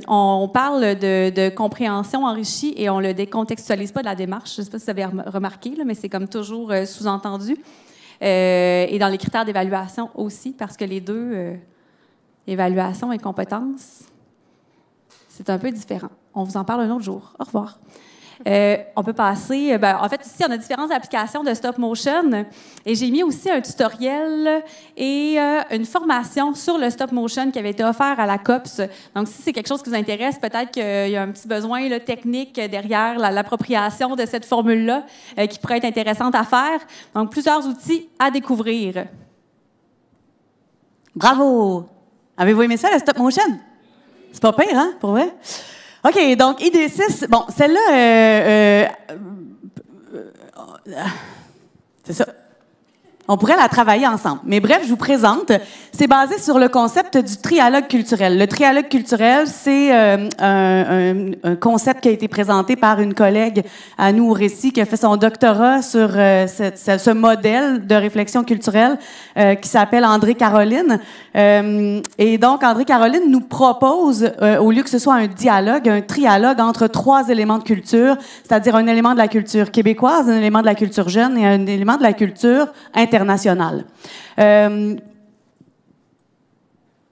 on parle de compréhension enrichie et on ne le décontextualise pas de la démarche. Je ne sais pas si vous avez remarqué, là, mais c'est comme toujours sous-entendu. Et dans les critères d'évaluation aussi, parce que les deux, évaluation et compétences, c'est un peu différent. On vous en parle un autre jour. Au revoir. On peut passer... en fait, ici, on a différentes applications de stop motion et j'ai mis aussi un tutoriel et une formation sur le stop motion qui avait été offert à la COPS. Donc, si c'est quelque chose qui vous intéresse, peut-être qu'il y a un petit besoin là, technique derrière l'appropriation de cette formule-là qui pourrait être intéressante à faire. Donc, plusieurs outils à découvrir. Bravo! Avez-vous aimé ça, le stop motion? C'est pas pire, hein, pour vrai? OK, donc ID6, bon, celle-là, c'est ça. On pourrait la travailler ensemble. Mais bref, je vous présente. C'est basé sur le concept du trialogue culturel. Le trialogue culturel, c'est un concept qui a été présenté par une collègue à nous au Récit qui a fait son doctorat sur ce modèle de réflexion culturelle qui s'appelle André-Caroline. Et donc, André-Caroline nous propose, au lieu que ce soit un dialogue, un trialogue entre 3 éléments de culture, c'est-à-dire un élément de la culture québécoise, un élément de la culture jeune et un élément de la culture internationale.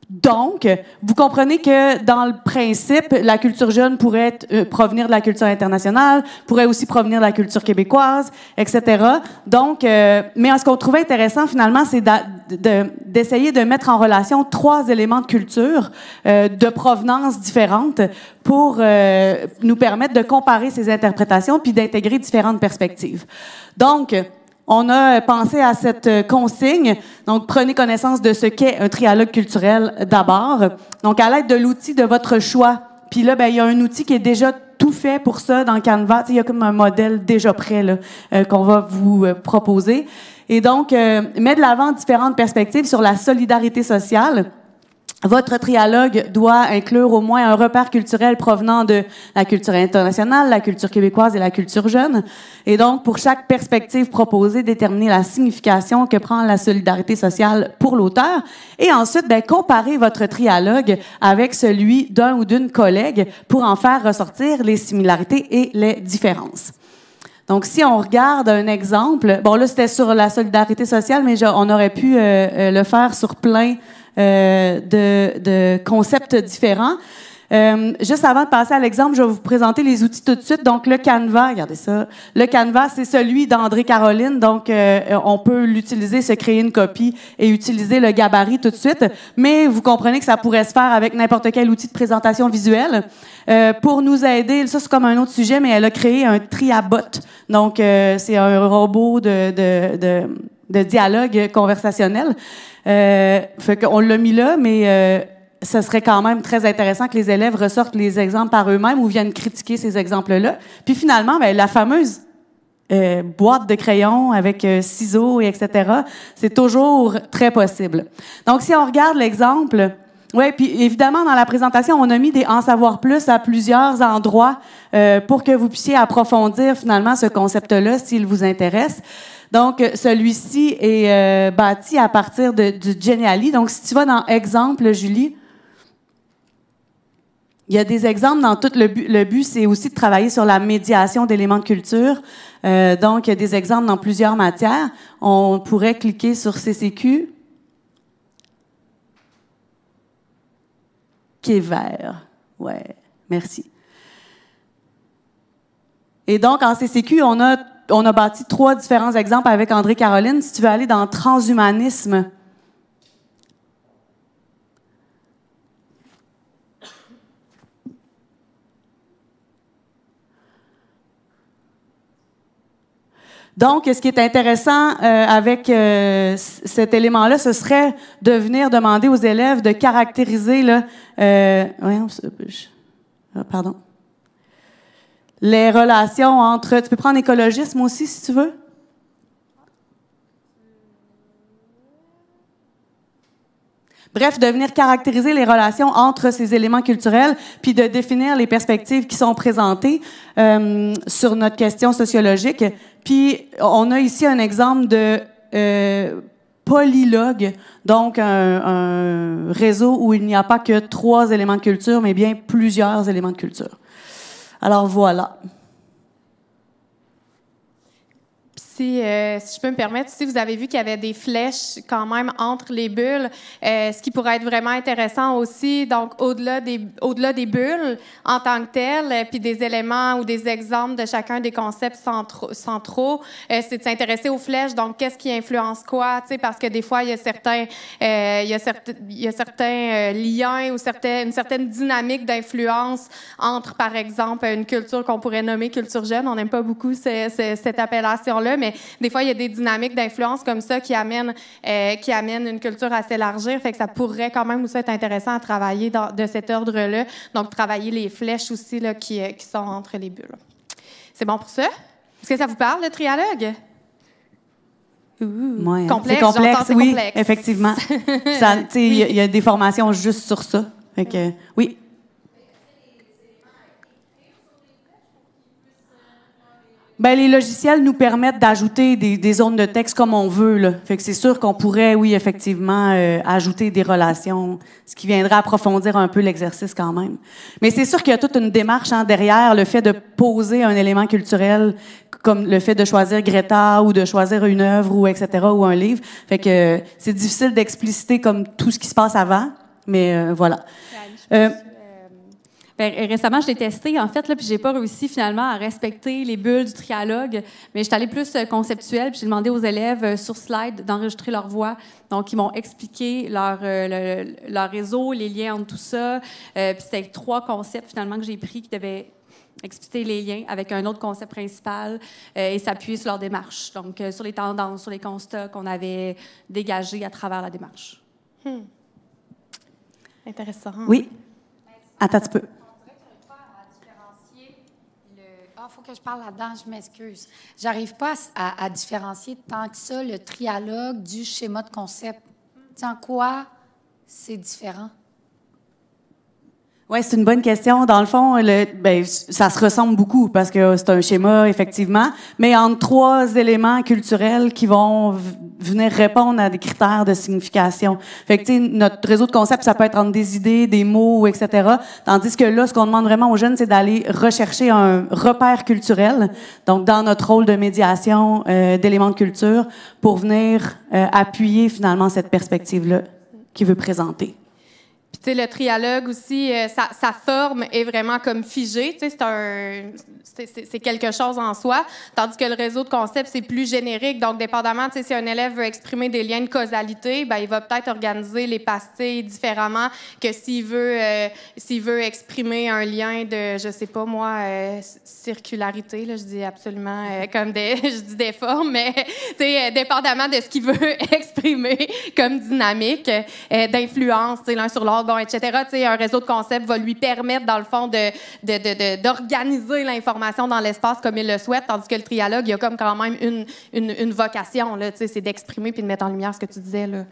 Donc, vous comprenez que dans le principe, la culture jeune pourrait provenir de la culture internationale, pourrait aussi provenir de la culture québécoise, etc. Donc, mais ce qu'on trouvait intéressant finalement, c'est d'essayer de mettre en relation 3 éléments de culture de provenance différentes pour nous permettre de comparer ces interprétations puis d'intégrer différentes perspectives. Donc, on a pensé à cette consigne. Donc, prenez connaissance de ce qu'est un trialogue culturel d'abord. Donc, à l'aide de l'outil de votre choix. Puis là, ben, il y a un outil qui est déjà tout fait pour ça dans Canva. Il y a comme un modèle déjà prêt là, qu'on va vous proposer. Et donc, met de l'avant différentes perspectives sur la solidarité sociale. Votre trialogue doit inclure au moins un repère culturel provenant de la culture internationale, la culture québécoise et la culture jeune. Et donc, pour chaque perspective proposée, déterminer la signification que prend la solidarité sociale pour l'auteur. Et ensuite, ben, comparer votre trialogue avec celui d'un ou d'une collègue pour en faire ressortir les similarités et les différences. Donc, si on regarde un exemple, bon là, c'était sur la solidarité sociale, mais on aurait pu le faire sur plein de concepts différents. Juste avant de passer à l'exemple, je vais vous présenter les outils tout de suite. Donc, le Canva, regardez ça. Le Canva, c'est celui d'André-Caroline. Donc, on peut l'utiliser, se créer une copie et utiliser le gabarit tout de suite. Mais vous comprenez que ça pourrait se faire avec n'importe quel outil de présentation visuelle. Pour nous aider, ça c'est comme un autre sujet, mais elle a créé un Triabot. Donc, c'est un robot de dialogue conversationnel. Fait qu'on l'a mis là, mais ce serait quand même très intéressant que les élèves ressortent les exemples par eux-mêmes ou viennent critiquer ces exemples-là. Puis finalement, ben, la fameuse boîte de crayons avec ciseaux, et etc., c'est toujours très possible. Donc, si on regarde l'exemple, ouais, puis évidemment, dans la présentation, on a mis des « en savoir plus » à plusieurs endroits pour que vous puissiez approfondir finalement ce concept-là s'il vous intéresse. Donc, celui-ci est bâti à partir du Geniali. Donc, si tu vas dans « Exemple », Julie, il y a des exemples dans tout le but. Le but, c'est aussi de travailler sur la médiation d'éléments de culture. Donc, il y a des exemples dans plusieurs matières. On pourrait cliquer sur CCQ, qui est vert. Ouais, merci. Et donc, en CCQ, on a bâti 3 différents exemples avec André-Caroline. Si tu veux aller dans transhumanisme, donc, ce qui est intéressant avec cet élément-là, ce serait de venir demander aux élèves de caractériser là, pardon. Les relations entre... Tu peux prendre écologisme aussi, si tu veux. Bref, de venir caractériser les relations entre ces éléments culturels, puis de définir les perspectives qui sont présentées sur notre question sociologique. Puis, on a ici un exemple de polylogue, donc un réseau où il n'y a pas que 3 éléments de culture, mais bien plusieurs éléments de culture. Alors, voilà. Si je peux me permettre, si vous avez vu qu'il y avait des flèches quand même entre les bulles, ce qui pourrait être vraiment intéressant aussi, donc au-delà des bulles en tant que telles, puis des éléments ou des exemples de chacun des concepts centraux, c'est de s'intéresser aux flèches. Donc, qu'est-ce qui influence quoi, tu sais, parce que des fois il y a certains liens ou une certaine dynamique d'influence entre, par exemple, une culture qu'on pourrait nommer culture jeune. On n'aime pas beaucoup cette appellation-là, mais mais des fois, il y a des dynamiques d'influence comme ça qui amènent une culture à s'élargir. Fait que ça pourrait quand même aussi être intéressant à travailler de cet ordre-là. Donc, travailler les flèches aussi là, qui sont entre les bulles. C'est bon pour ça? Est-ce que ça vous parle, le trialogue? Ouais, Complexe, c'est complexe, j'entends, c'est oui, complexe. effectivement. Il y a des formations juste sur ça. Fait que, oui. Ben, les logiciels nous permettent d'ajouter des zones de texte comme on veut, là. Fait que c'est sûr qu'on pourrait, oui, effectivement, ajouter des relations, ce qui viendrait approfondir un peu l'exercice quand même. Mais c'est sûr qu'il y a toute une démarche derrière le fait de poser un élément culturel, comme le fait de choisir Greta ou de choisir une œuvre ou etc. ou un livre. Fait que c'est difficile d'expliciter comme tout ce qui se passe avant, mais voilà. Récemment, je l'ai testé, en fait, là, puis j'ai pas réussi finalement à respecter les bulles du trialogue, mais j'étais allée plus conceptuelle, puis j'ai demandé aux élèves sur slide d'enregistrer leur voix. Donc, ils m'ont expliqué leur réseau, les liens entre tout ça. Puis c'était 3 concepts finalement que j'ai pris qui devaient expliquer les liens avec un autre concept principal et s'appuyer sur leur démarche. Donc, sur les tendances, sur les constats qu'on avait dégagés à travers la démarche. Intéressant. Oui. Attends un petit peu. Faut que je parle là-dedans, je m'excuse. J'arrive pas à différencier tant que ça le trialogue du schéma de concept. Tu sais, en quoi c'est différent? Oui, c'est une bonne question. Dans le fond, ça se ressemble beaucoup parce que c'est un schéma, effectivement, mais entre 3 éléments culturels qui vont venir répondre à des critères de signification. Fait que, tu sais, notre réseau de concepts, ça peut être entre des idées, des mots, etc. Tandis que là, ce qu'on demande vraiment aux jeunes, c'est d'aller rechercher un repère culturel, donc dans notre rôle de médiation d'éléments de culture, pour venir appuyer finalement cette perspective-là qu'il veut présenter. Puis, tu sais, le trialogue aussi, sa forme est vraiment comme figée. Tu sais, c'est quelque chose en soi. Tandis que le réseau de concepts, c'est plus générique. Donc, dépendamment, tu sais, si un élève veut exprimer des liens de causalité, ben il va peut-être organiser les pastilles différemment que s'il veut exprimer un lien de, je sais pas moi, circularité. Là, je dis absolument je dis des formes, mais tu sais, dépendamment de ce qu'il veut exprimer comme dynamique d'influence, tu sais, l'un sur l'autre. Bon, etc. Tu sais, un réseau de concepts va lui permettre, dans le fond, d'organiser l'information dans l'espace comme il le souhaite, tandis que le trialogue, il y a comme quand même une vocation, là, tu sais, c'est d'exprimer puis de mettre en lumière ce que tu disais, là.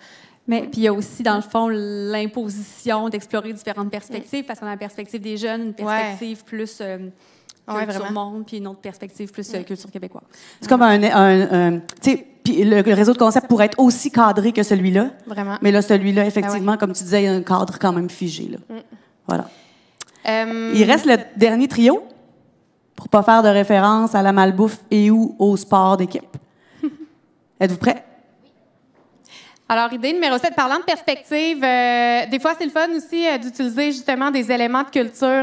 Mais puis il y a aussi, dans le fond, l'imposition d'explorer différentes perspectives, parce qu'on a la perspective des jeunes, une perspective plus culture monde, puis une autre perspective plus culture québécoise. C'est comme tu sais, puis le réseau de concepts pourrait être aussi cadré que celui-là. Vraiment. Mais là, celui-là, effectivement, comme tu disais, il y a un cadre quand même figé, là. Voilà. Il reste le dernier trio, pour pas faire de référence à la malbouffe et ou au sport d'équipe. Êtes-vous prêts? Alors, idée numéro 7, parlant de perspective, des fois, c'est le fun aussi d'utiliser justement des éléments de culture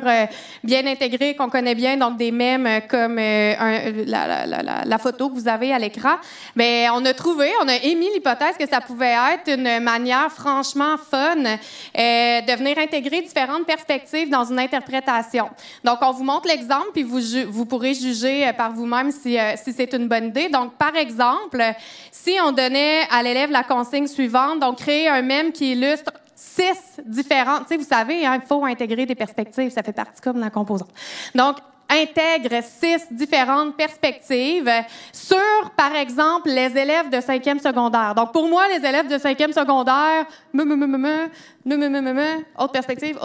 bien intégrés, qu'on connaît bien, donc des mèmes comme la photo que vous avez à l'écran. Mais on a émis l'hypothèse que ça pouvait être une manière franchement fun de venir intégrer différentes perspectives dans une interprétation. Donc, on vous montre l'exemple, puis vous pourrez juger par vous-même si c'est une bonne idée. Donc, par exemple, si on donnait à l'élève la consigne suivante, donc créer un mème qui illustre 6 différentes... Tu sais, vous savez, hein, il faut intégrer des perspectives, ça fait partie comme de la composante. Donc, intègre 6 différentes perspectives sur, par exemple, les élèves de 5e secondaire. Donc, pour moi, les élèves de 5e secondaire, autre perspective,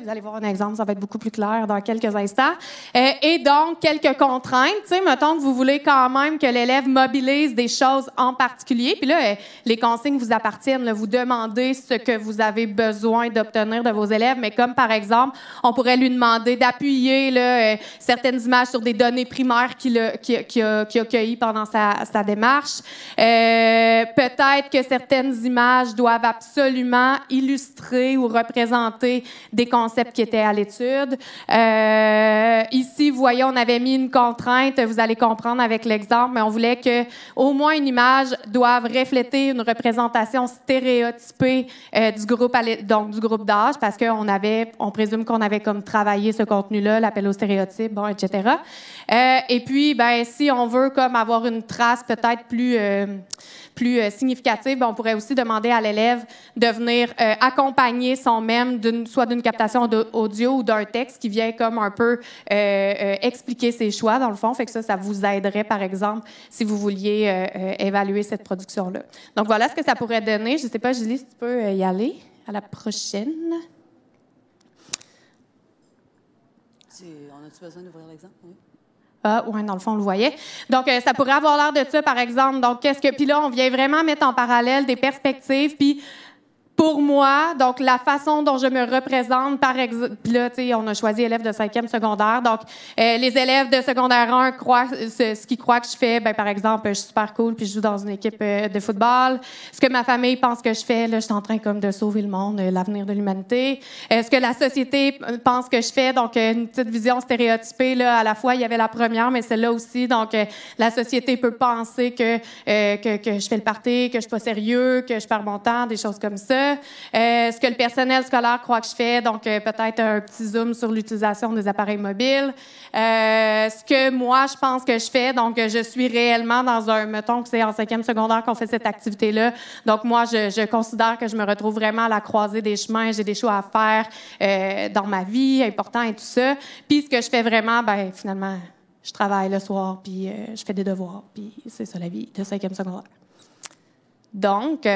vous allez voir un exemple, ça va être beaucoup plus clair dans quelques instants. Et donc, quelques contraintes, tu sais, mettons que vous voulez quand même que l'élève mobilise des choses en particulier, puis là, les consignes vous appartiennent, là, vous demandez ce que vous avez besoin d'obtenir de vos élèves, mais comme par exemple, on pourrait lui demander d'appuyer là, certaines images sur des données primaires qu'il a cueillies pendant sa démarche. Peut-être que certaines images doivent absolument illustrer illustrer ou représenter des concepts qui étaient à l'étude. Ici, vous voyez, on avait mis une contrainte, vous allez comprendre avec l'exemple, mais on voulait que au moins une image doive refléter une représentation stéréotypée du groupe, donc du groupe d'âge, parce on présume qu'on avait comme travaillé ce contenu-là, l'appel aux stéréotypes, bon, etc. Et puis, ben, si on veut comme avoir une trace peut-être plus significative, ben, on pourrait aussi demander à l'élève de venir accompagner son mème soit d'une captation audio ou d'un texte qui vient comme un peu expliquer ses choix, dans le fond. Fait que ça vous aiderait, par exemple, si vous vouliez évaluer cette production-là. Donc, voilà ce que ça pourrait donner. Je ne sais pas, Julie, si tu peux y aller à la prochaine. On a-tu besoin d'ouvrir l'exemple? Oui. Oui, dans le fond, on le voyait. Donc, ça pourrait avoir l'air de ça, par exemple. Donc, puis là, on vient vraiment mettre en parallèle des perspectives, puis pour moi, donc, la façon dont je me représente, par exemple, puis là, tu sais, on a choisi élèves de 5e secondaire. Donc, les élèves de secondaire 1 croient, ce qu'ils croient que je fais, ben, par exemple, je suis super cool puis je joue dans une équipe de football. Ce que ma famille pense que je fais, là, je suis en train comme de sauver le monde, l'avenir de l'humanité. Ce que la société pense que je fais, donc, une petite vision stéréotypée, là, à la fois, il y avait la première, mais celle-là aussi. Donc, la société peut penser que je fais le party, que je suis pas sérieux, que je perds mon temps, des choses comme ça. Ce que le personnel scolaire croit que je fais, donc peut-être un petit zoom sur l'utilisation des appareils mobiles. Ce que moi, je pense que je fais, donc je suis réellement dans mettons que c'est en 5e secondaire qu'on fait cette activité-là. Donc moi, je considère que je me retrouve vraiment à la croisée des chemins. J'ai des choix à faire dans ma vie, important et tout ça. Puis ce que je fais vraiment, ben finalement, je travaille le soir, puis je fais des devoirs, puis c'est ça la vie de 5e secondaire. Donc...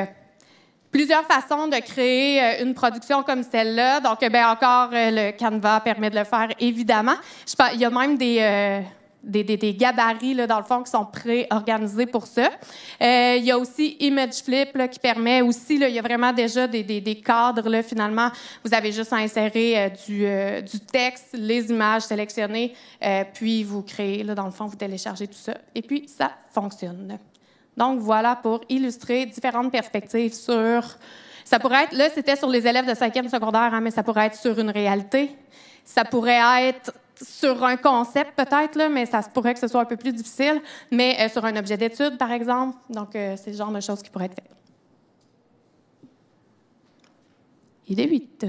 plusieurs façons de créer une production comme celle-là. Donc, ben encore, le Canva permet de le faire, évidemment. Il y a même des gabarits, là, dans le fond, qui sont pré-organisés pour ça. Il y a aussi ImageFlip, là, qui permet aussi, là, il y a vraiment déjà des cadres, là, finalement. Vous avez juste à insérer du texte, les images sélectionnées, puis vous créez, là, dans le fond, vous téléchargez tout ça. Et puis, ça fonctionne. Donc, voilà pour illustrer différentes perspectives sur... Ça pourrait être... Là, c'était sur les élèves de 5e secondaire, hein, mais ça pourrait être sur une réalité. Ça pourrait être sur un concept, peut-être, là, mais ça se pourrait que ce soit un peu plus difficile. Mais sur un objet d'étude, par exemple. Donc, c'est le genre de choses qui pourraient être faites. Il est 8.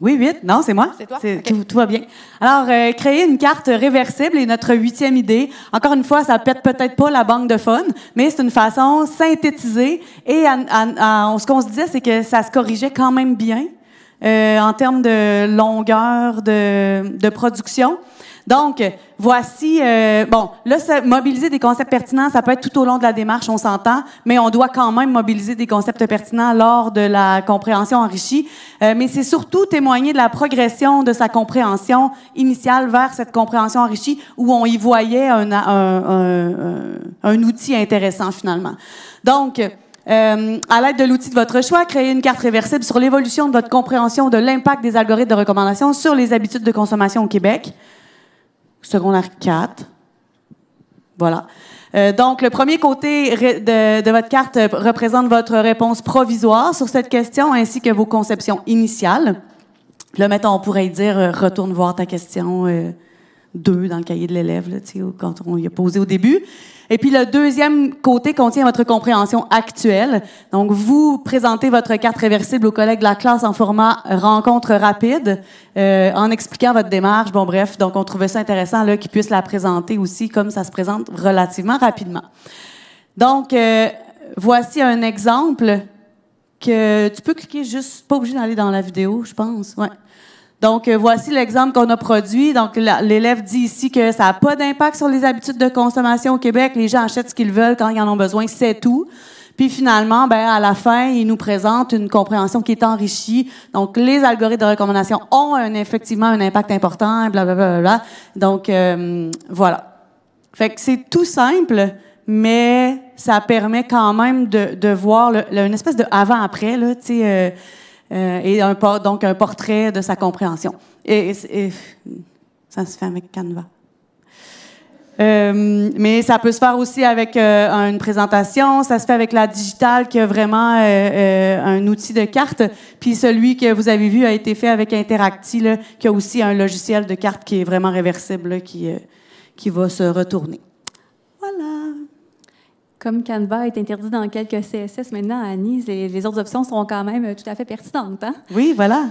Oui, 8. Non, c'est moi. C'est toi? Okay. Tout va bien. Alors, créer une carte réversible est notre 8e idée. Encore une fois, ça pète peut-être pas la banque de fun, mais c'est une façon synthétisée. Et ce qu'on se disait, c'est que ça se corrigeait quand même bien en termes de longueur de production. Donc, voici... mobiliser des concepts pertinents, ça peut être tout au long de la démarche, on s'entend, mais on doit quand même mobiliser des concepts pertinents lors de la compréhension enrichie. Mais c'est surtout témoigner de la progression de sa compréhension initiale vers cette compréhension enrichie où on y voyait un outil intéressant, finalement. Donc... à l'aide de l'outil de votre choix, créez une carte réversible sur l'évolution de votre compréhension de l'impact des algorithmes de recommandation sur les habitudes de consommation au Québec. Secondaire 4. Voilà. Donc, le premier côté de votre carte représente votre réponse provisoire sur cette question ainsi que vos conceptions initiales. Là, mettons, on pourrait dire retourne voir ta question 2 dans le cahier de l'élève, là, quand on y a posé au début. Et puis, le deuxième côté contient votre compréhension actuelle. Donc, vous présentez votre carte réversible aux collègues de la classe en format rencontre rapide, en expliquant votre démarche. Bon, bref, donc on trouvait ça intéressant là qu'ils puissent la présenter aussi comme ça se présente relativement rapidement. Donc, voici un exemple que tu peux cliquer juste, pas obligé d'aller dans la vidéo, je pense. Ouais. Donc, voici l'exemple qu'on a produit. Donc, l'élève dit ici que ça n'a pas d'impact sur les habitudes de consommation au Québec. Les gens achètent ce qu'ils veulent quand ils en ont besoin, c'est tout. Puis finalement, à la fin, il nous présente une compréhension qui est enrichie. Donc, les algorithmes de recommandation ont effectivement un impact important, blablabla. Donc, voilà. Fait que c'est tout simple, mais ça permet quand même de voir une espèce de avant-après, là, tu sais... et donc un portrait de sa compréhension. Et ça se fait avec Canva. Mais ça peut se faire aussi avec une présentation. Ça se fait avec la digitale qui a vraiment un outil de carte. Puis celui que vous avez vu a été fait avec Interacti, là, qui a aussi un logiciel de carte qui est vraiment réversible, là, qui va se retourner. Voilà. Comme Canva est interdit dans quelques CSS maintenant à Nice, les autres options sont quand même tout à fait pertinentes. Hein? Oui, voilà.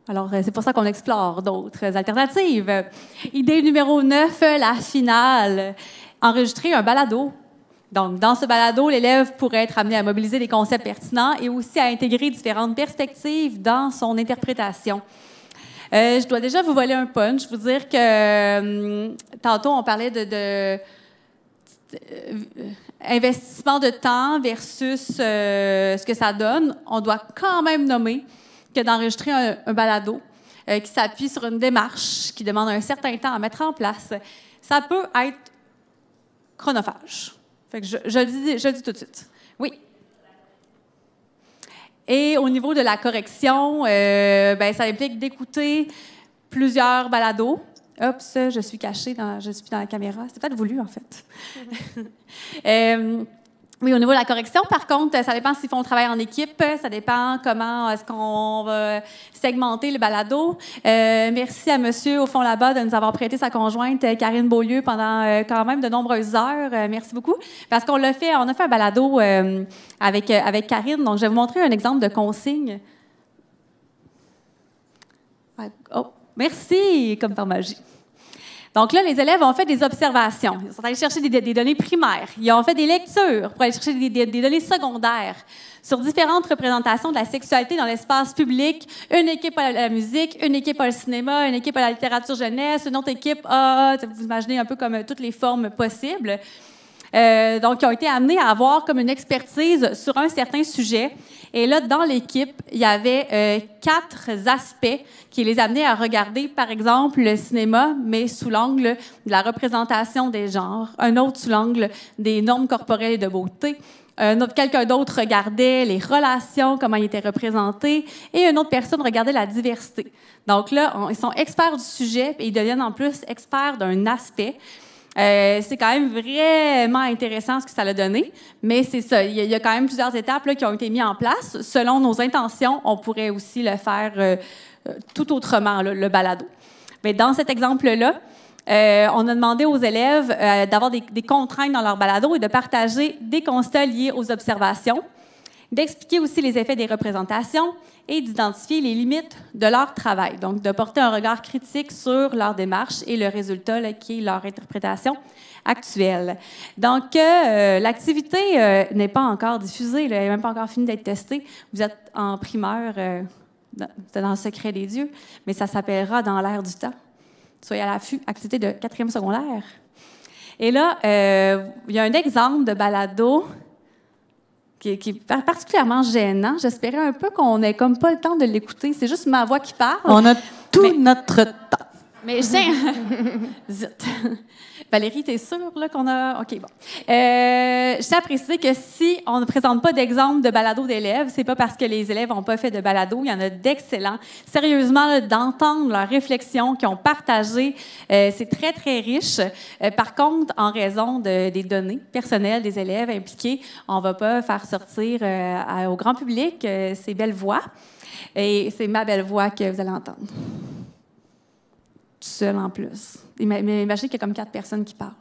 Alors, c'est pour ça qu'on explore d'autres alternatives. Idée numéro 9, la finale. Enregistrer un balado. Donc, dans ce balado, l'élève pourrait être amené à mobiliser des concepts pertinents et aussi à intégrer différentes perspectives dans son interprétation. Je dois déjà vous voler un punch, vous dire que tantôt, on parlait de investissement de temps versus ce que ça donne. On doit quand même nommer que d'enregistrer un balado qui s'appuie sur une démarche qui demande un certain temps à mettre en place, ça peut être chronophage. Fait que je le dis tout de suite. Oui. Et au niveau de la correction, ça implique d'écouter plusieurs balados. Oups, je suis cachée dans la caméra. C'est peut-être voulu, en fait. Oui, au niveau de la correction, par contre, ça dépend s'ils font travail en équipe, ça dépend comment est-ce qu'on va segmenter le balado. Merci à monsieur au fond là-bas de nous avoir prêté sa conjointe Karine Beaulieu pendant quand même de nombreuses heures. Merci beaucoup. Parce qu'on a fait un balado avec Karine. Donc, je vais vous montrer un exemple de consigne. Oh, merci, comme par magie. Donc là, les élèves ont fait des observations. Ils sont allés chercher des données primaires. Ils ont fait des lectures pour aller chercher des données secondaires sur différentes représentations de la sexualité dans l'espace public. Une équipe à la musique, une équipe au cinéma, une équipe à la littérature jeunesse, une autre équipe à, vous imaginez un peu comme toutes les formes possibles. Donc, ils ont été amenés à avoir comme une expertise sur un certain sujet. Et là, dans l'équipe, il y avait 4 aspects qui les amenaient à regarder, par exemple, le cinéma, mais sous l'angle de la représentation des genres, un autre sous l'angle des normes corporelles et de beauté, quelqu'un d'autre regardait les relations, comment ils étaient représentés, et une autre personne regardait la diversité. Donc là, ils sont experts du sujet et ils deviennent en plus experts d'un aspect. C'est quand même vraiment intéressant ce que ça a donné, mais c'est ça, il y a quand même plusieurs étapes là, qui ont été mises en place. Selon nos intentions, on pourrait aussi le faire tout autrement, là, le balado. Mais dans cet exemple-là, on a demandé aux élèves d'avoir des contraintes dans leur balado et de partager des constats liés aux observations, d'expliquer aussi les effets des représentations et d'identifier les limites de leur travail. Donc, de porter un regard critique sur leur démarche et le résultat là, qui est leur interprétation actuelle. Donc, l'activité n'est pas encore diffusée, là, elle n'est même pas encore finie d'être testée. Vous êtes en primeur, dans le secret des dieux, mais ça s'appellera dans l'air du temps. Soyez à l'affût, activité de 4e secondaire. Et là, il y a un exemple de balado qui est particulièrement gênant. J'espérais un peu qu'on n'ait comme pas le temps de l'écouter. C'est juste ma voix qui parle. On a tout notre temps. Mais je tiens... Zut. Valérie, t'es sûre là, qu'on a... OK, bon. Je tiens à préciser que si on ne présente pas d'exemple de balado d'élèves, c'est pas parce que les élèves n'ont pas fait de balado. Il y en a d'excellents. Sérieusement, là, d'entendre leurs réflexions qu'ils ont partagées, c'est très, très riche. Par contre, en raison des données personnelles des élèves impliqués, on ne va pas faire sortir au grand public ces belles voix. Et c'est ma belle voix que vous allez entendre. Seul en plus. Imaginez qu'il y a comme 4 personnes qui parlent.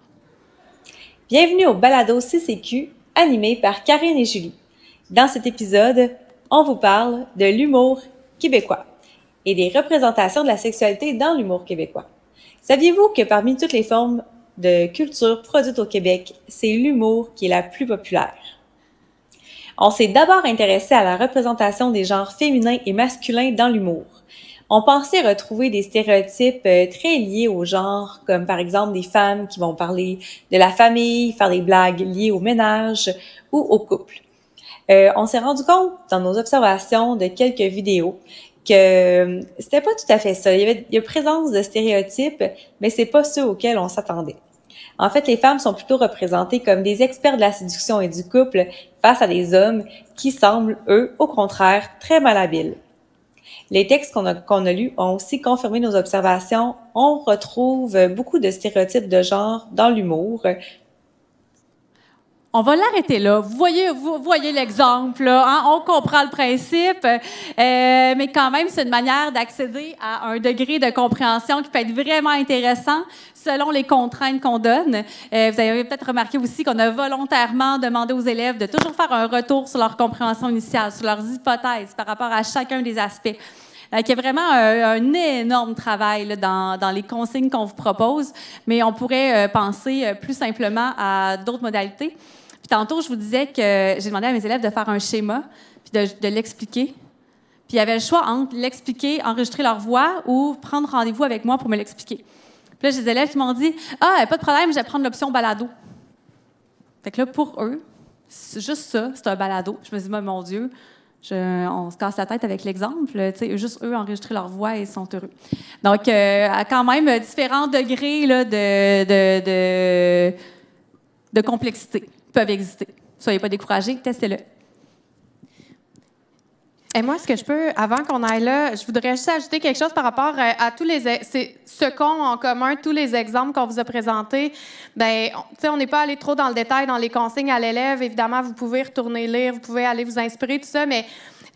Bienvenue au balado CCQ, animé par Karine et Julie. Dans cet épisode, on vous parle de l'humour québécois et des représentations de la sexualité dans l'humour québécois. Saviez-vous que parmi toutes les formes de culture produites au Québec, c'est l'humour qui est la plus populaire? On s'est d'abord intéressé à la représentation des genres féminins et masculins dans l'humour. On pensait retrouver des stéréotypes très liés au genre, comme par exemple des femmes qui vont parler de la famille, faire des blagues liées au ménage ou au couple. On s'est rendu compte dans nos observations de quelques vidéos que c'était pas tout à fait ça. Il y a présence de stéréotypes, mais c'est pas ceux auxquels on s'attendait. En fait, les femmes sont plutôt représentées comme des experts de la séduction et du couple face à des hommes qui semblent, eux, au contraire, très malhabiles. Les textes qu'on a lus ont aussi confirmé nos observations. On retrouve beaucoup de stéréotypes de genre dans l'humour. On va l'arrêter là. Vous voyez l'exemple, là, hein? On comprend le principe, mais quand même, c'est une manière d'accéder à un degré de compréhension qui peut être vraiment intéressant selon les contraintes qu'on donne. Vous avez peut-être remarqué aussi qu'on a volontairement demandé aux élèves de toujours faire un retour sur leur compréhension initiale, sur leurs hypothèses par rapport à chacun des aspects. Il y a vraiment un énorme travail là, dans les consignes qu'on vous propose, mais on pourrait penser plus simplement à d'autres modalités. Puis tantôt, je vous disais que j'ai demandé à mes élèves de faire un schéma, puis de l'expliquer. Puis il y avait le choix entre l'expliquer, enregistrer leur voix ou prendre rendez-vous avec moi pour me l'expliquer. Puis là, j'ai des élèves qui m'ont dit « Ah, pas de problème, je vais prendre l'option balado. » Fait que là, pour eux, c'est juste ça, c'est un balado. Je me dis « Mon Dieu, on se casse la tête avec l'exemple. » Tu sais, juste eux enregistrer leur voix et ils sont heureux. Donc, à quand même différents degrés là, de complexité peuvent exister. Soyez pas découragés, testez-le. Et moi, est-ce que je peux, avant qu'on aille là, je voudrais juste ajouter quelque chose par rapport à tous ce qu'ont en commun tous les exemples qu'on vous a présentés. Bien, tu sais, on n'est pas allé trop dans le détail dans les consignes à l'élève. Évidemment, vous pouvez retourner lire, vous pouvez aller vous inspirer, tout ça, mais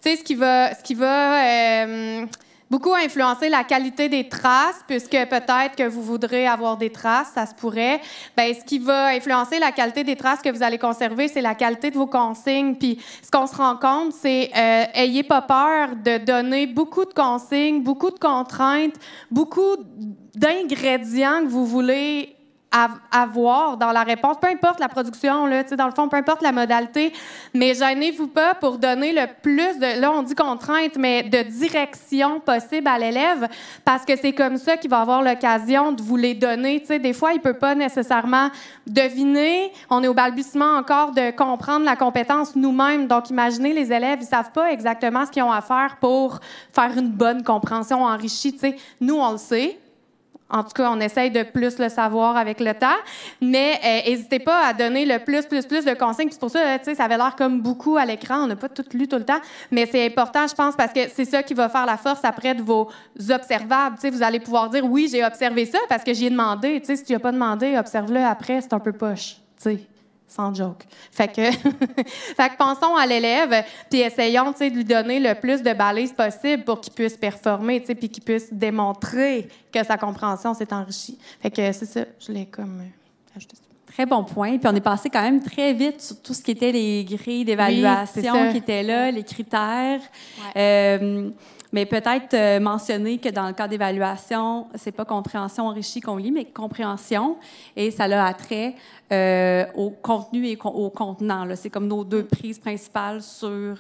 tu sais, ce qui va beaucoup influencer la qualité des traces, puisque peut-être que vous voudrez avoir des traces, ça se pourrait. Bien, ce qui va influencer la qualité des traces que vous allez conserver, c'est la qualité de vos consignes. Puis, ce qu'on se rend compte, c'est ayez pas peur de donner beaucoup de consignes, beaucoup de contraintes, beaucoup d'ingrédients que vous voulez avoir dans la réponse, peu importe la production, là, dans le fond, peu importe la modalité, mais gênez-vous pas pour donner le plus de, là, on dit contrainte, mais de direction possible à l'élève, parce que c'est comme ça qu'il va avoir l'occasion de vous les donner. Tu sais, des fois, il peut pas nécessairement deviner. On est au balbutiement encore de comprendre la compétence nous-mêmes. Donc, imaginez, les élèves, ils savent pas exactement ce qu'ils ont à faire pour faire une bonne compréhension enrichie. Tu sais, nous, on le sait. En tout cas, on essaye de plus le savoir avec le temps, mais n'hésitez pas à donner le plus de consignes. C'est pour ça, tu sais, ça avait l'air comme beaucoup à l'écran. On n'a pas tout lu tout le temps, mais c'est important, je pense, parce que c'est ça qui va faire la force après de vos observables. Tu sais, vous allez pouvoir dire, oui, j'ai observé ça parce que j'y ai demandé. Tu sais, si tu n'as pas demandé, observe-le après, c'est un peu poche, tu sais. Sans joke. Fait que pensons à l'élève, puis essayons, tu sais, de lui donner le plus de balises possible pour qu'il puisse performer, tu sais, puis qu'il puisse démontrer que sa compréhension s'est enrichie. Fait que c'est ça, je l'ai comme ajouté ça. Très bon point. Puis on est passé quand même très vite sur tout ce qui était les grilles d'évaluation qui étaient là, les critères. Ouais. Mais peut-être mentionner que dans le cas d'évaluation, c'est pas compréhension enrichie qu'on lit, mais compréhension. Et ça a attrait au contenu et au contenant. Là. C'est comme nos deux prises principales sur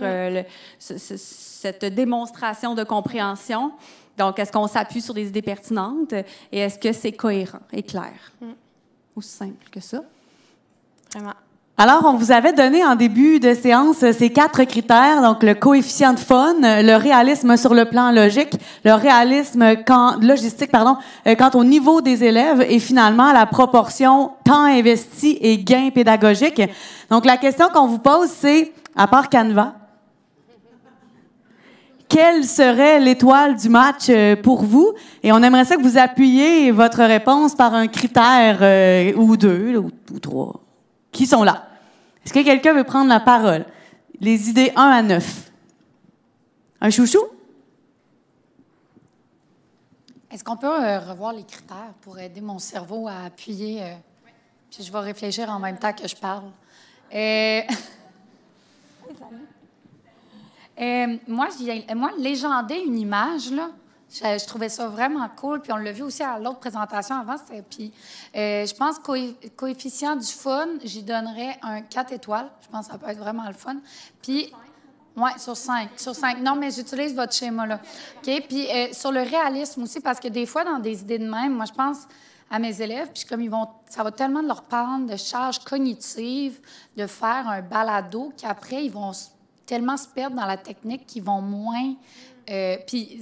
cette démonstration de compréhension. Donc, est-ce qu'on s'appuie sur des idées pertinentes et est-ce que c'est cohérent et clair? Aussi simple que ça. Vraiment. Alors, on vous avait donné en début de séance ces 4 critères, donc le coefficient de fun, le réalisme sur le plan logique, le réalisme logistique, quant au niveau des élèves et finalement la proportion temps investi et gain pédagogique. Donc, la question qu'on vous pose, c'est, à part Canva, quelle serait l'étoile du match pour vous? Et on aimerait ça que vous appuyiez votre réponse par un critère ou 2 ou 3. Qui sont là? Est-ce que quelqu'un veut prendre la parole? Les idées 1 à 9. Un chouchou? Est-ce qu'on peut revoir les critères pour aider mon cerveau à appuyer? Puis je vais réfléchir en même temps que je parle. Moi, légender une image, là, je trouvais ça vraiment cool. Puis on l'a vu aussi à l'autre présentation avant. Puis je pense coefficient du fun, j'y donnerais un 4 étoiles. Je pense que ça peut être vraiment le fun. Puis, oui, sur 5. Sur 5. Non, mais j'utilise votre schéma-là. OK? Puis sur le réalisme aussi, parce que des fois, dans des idées de même, moi, je pense à mes élèves, puis comme ça va tellement de leur prendre de charge cognitive, de faire un balado, qu'après, ils vont tellement se perdre dans la technique qu'ils vont moins... puis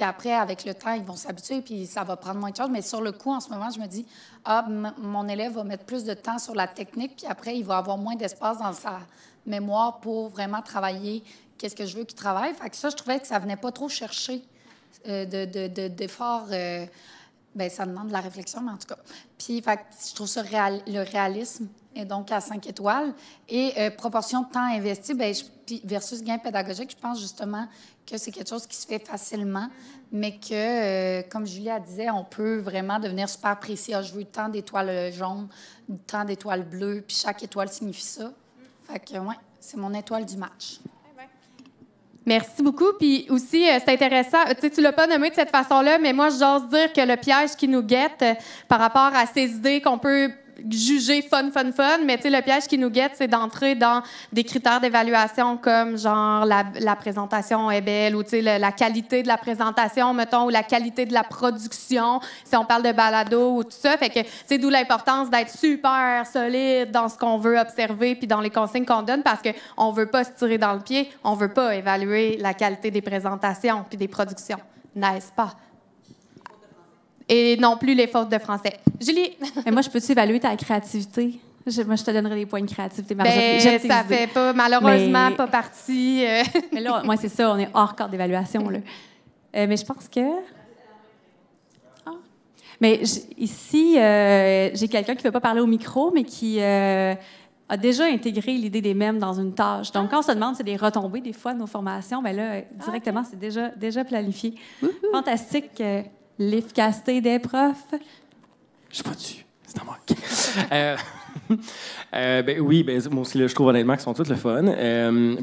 après, avec le temps, ils vont s'habituer, puis ça va prendre moins de choses. Mais sur le coup, en ce moment, je me dis, mon élève va mettre plus de temps sur la technique, puis après, il va avoir moins d'espace dans sa mémoire pour vraiment travailler qu'est-ce que je veux qu'ils travaillent. Fait que ça, je trouvais que ça venait pas trop chercher d'efforts. Ça demande de la réflexion, mais en tout cas. Puis, fait que je trouve ça le réalisme est donc à 5 étoiles. Et proportion de temps investi, puis versus gain pédagogique, je pense justement que c'est quelque chose qui se fait facilement, mais que, comme Julie a disait, on peut vraiment devenir super précis. Je veux tant d'étoiles jaunes, tant d'étoiles bleues, puis chaque étoile signifie ça. Fait que, ouais, c'est mon étoile du match. Merci beaucoup. Puis aussi, c'est intéressant, tu l'as pas nommé de cette façon-là, mais moi, j'ose dire que le piège qui nous guette par rapport à ces idées qu'on peut juger fun, mais le piège qui nous guette, c'est d'entrer dans des critères d'évaluation comme genre la présentation est belle ou la qualité de la présentation, mettons, ou la qualité de la production, si on parle de balado ou tout ça. Fait que, d'où l'importance d'être super solide dans ce qu'on veut observer puis dans les consignes qu'on donne parce qu'on veut pas se tirer dans le pied, on veut pas évaluer la qualité des présentations puis des productions, n'est-ce pas? Et non plus les fautes de français. Julie? Mais moi, je peux-tu évaluer ta créativité? Moi, je te donnerai des points de créativité. Ça fait pas, malheureusement, pas partie. Mais là, moi, c'est ça, on est hors cadre d'évaluation. Là. Mais je pense que... Mais ici, j'ai quelqu'un qui ne veut pas parler au micro, mais qui a déjà intégré l'idée des mèmes dans une tâche. Donc, quand on se demande, c'est des retombées, des fois, de nos formations, bien là, directement, c'est déjà planifié. Fantastique. L'efficacité des profs. Je suis pas dessus. C'est un manque. Oui, moi aussi, là, je trouve honnêtement qu'ils sont tous le fun.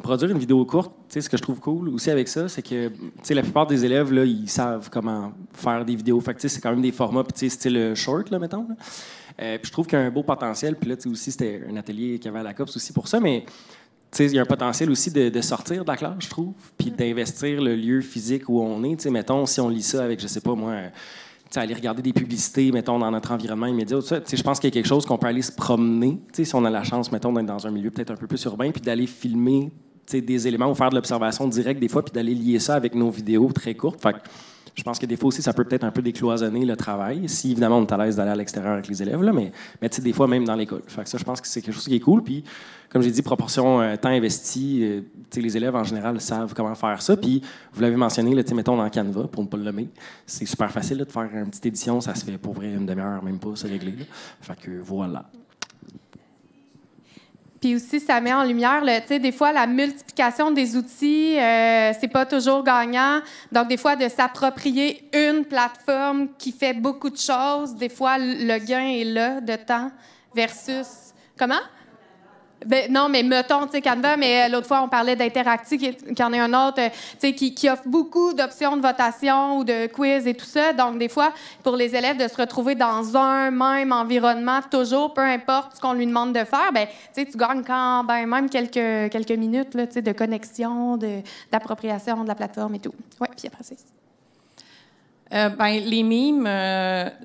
Produire une vidéo courte, ce que je trouve cool aussi avec ça, c'est que la plupart des élèves, là, ils savent comment faire des vidéos. Fait que c'est quand même des formats style short, là, mettons. Puis je trouve qu'il y a un beau potentiel. Puis là, aussi, c'était un atelier qu'il y avait à la COPS aussi pour ça, mais il y a un potentiel aussi de sortir de la classe, je trouve, puis d'investir le lieu physique où on est. Mettons, si on lit ça avec, je sais pas moi, aller regarder des publicités, mettons, dans notre environnement immédiat, je pense qu'il y a quelque chose qu'on peut aller se promener, si on a la chance, mettons, d'être dans un milieu peut-être un peu plus urbain, puis d'aller filmer des éléments ou faire de l'observation directe des fois, puis d'aller lier ça avec nos vidéos très courtes. Fait que, je pense que des fois aussi, ça peut peut-être un peu décloisonner le travail, si évidemment on est à l'aise d'aller à l'extérieur avec les élèves, là, mais des fois même dans l'école. Fait que ça, je pense que c'est quelque chose qui est cool. Puis, comme j'ai dit, proportion temps investi, les élèves en général savent comment faire ça. Puis, vous l'avez mentionné, là, mettons dans Canva, pour ne pas le nommer, c'est super facile là, de faire une petite édition, ça se fait pour vrai une demi-heure, même pas, c'est réglé. Là. Fait que voilà. Puis aussi, ça met en lumière, des fois, la multiplication des outils, c'est pas toujours gagnant. Donc, des fois, de s'approprier une plateforme qui fait beaucoup de choses, des fois, le gain est là de temps versus... Comment? Non, mais mettons, Canva, mais l'autre fois, on parlait d'Interacti, qui en est un autre, qui offre beaucoup d'options de votation ou de quiz et tout ça. Donc, des fois, pour les élèves, de se retrouver dans un même environnement, toujours, peu importe ce qu'on lui demande de faire, tu gagnes quand même quelques minutes là, de connexion, d'appropriation de la plateforme et tout. Oui, puis après, c'est... Les mimes,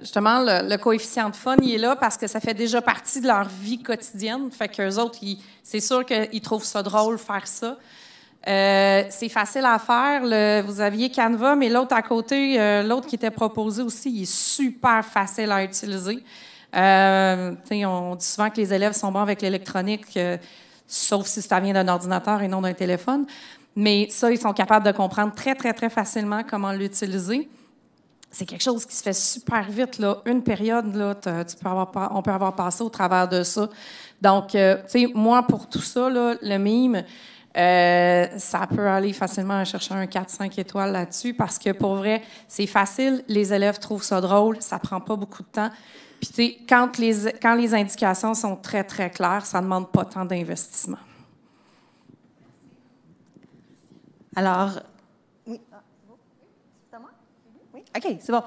justement, le coefficient de fun, il est là parce que ça fait déjà partie de leur vie quotidienne. Fait qu'eux autres, c'est sûr qu'ils trouvent ça drôle faire ça. C'est facile à faire. Vous aviez Canva, mais l'autre à côté, l'autre qui était proposé aussi, il est super facile à utiliser. On dit souvent que les élèves sont bons avec l'électronique, sauf si ça vient d'un ordinateur et non d'un téléphone. Mais ça, ils sont capables de comprendre très, très, très facilement comment l'utiliser. C'est quelque chose qui se fait super vite, là. Une période, là, on peut avoir passé au travers de ça. Donc, moi, pour tout ça, là, le mime, ça peut aller facilement chercher un 4-5 étoiles là-dessus parce que, pour vrai, c'est facile. Les élèves trouvent ça drôle. Ça prend pas beaucoup de temps. Puis, quand les indications sont très, très claires, ça ne demande pas tant d'investissement. Alors... OK, c'est bon.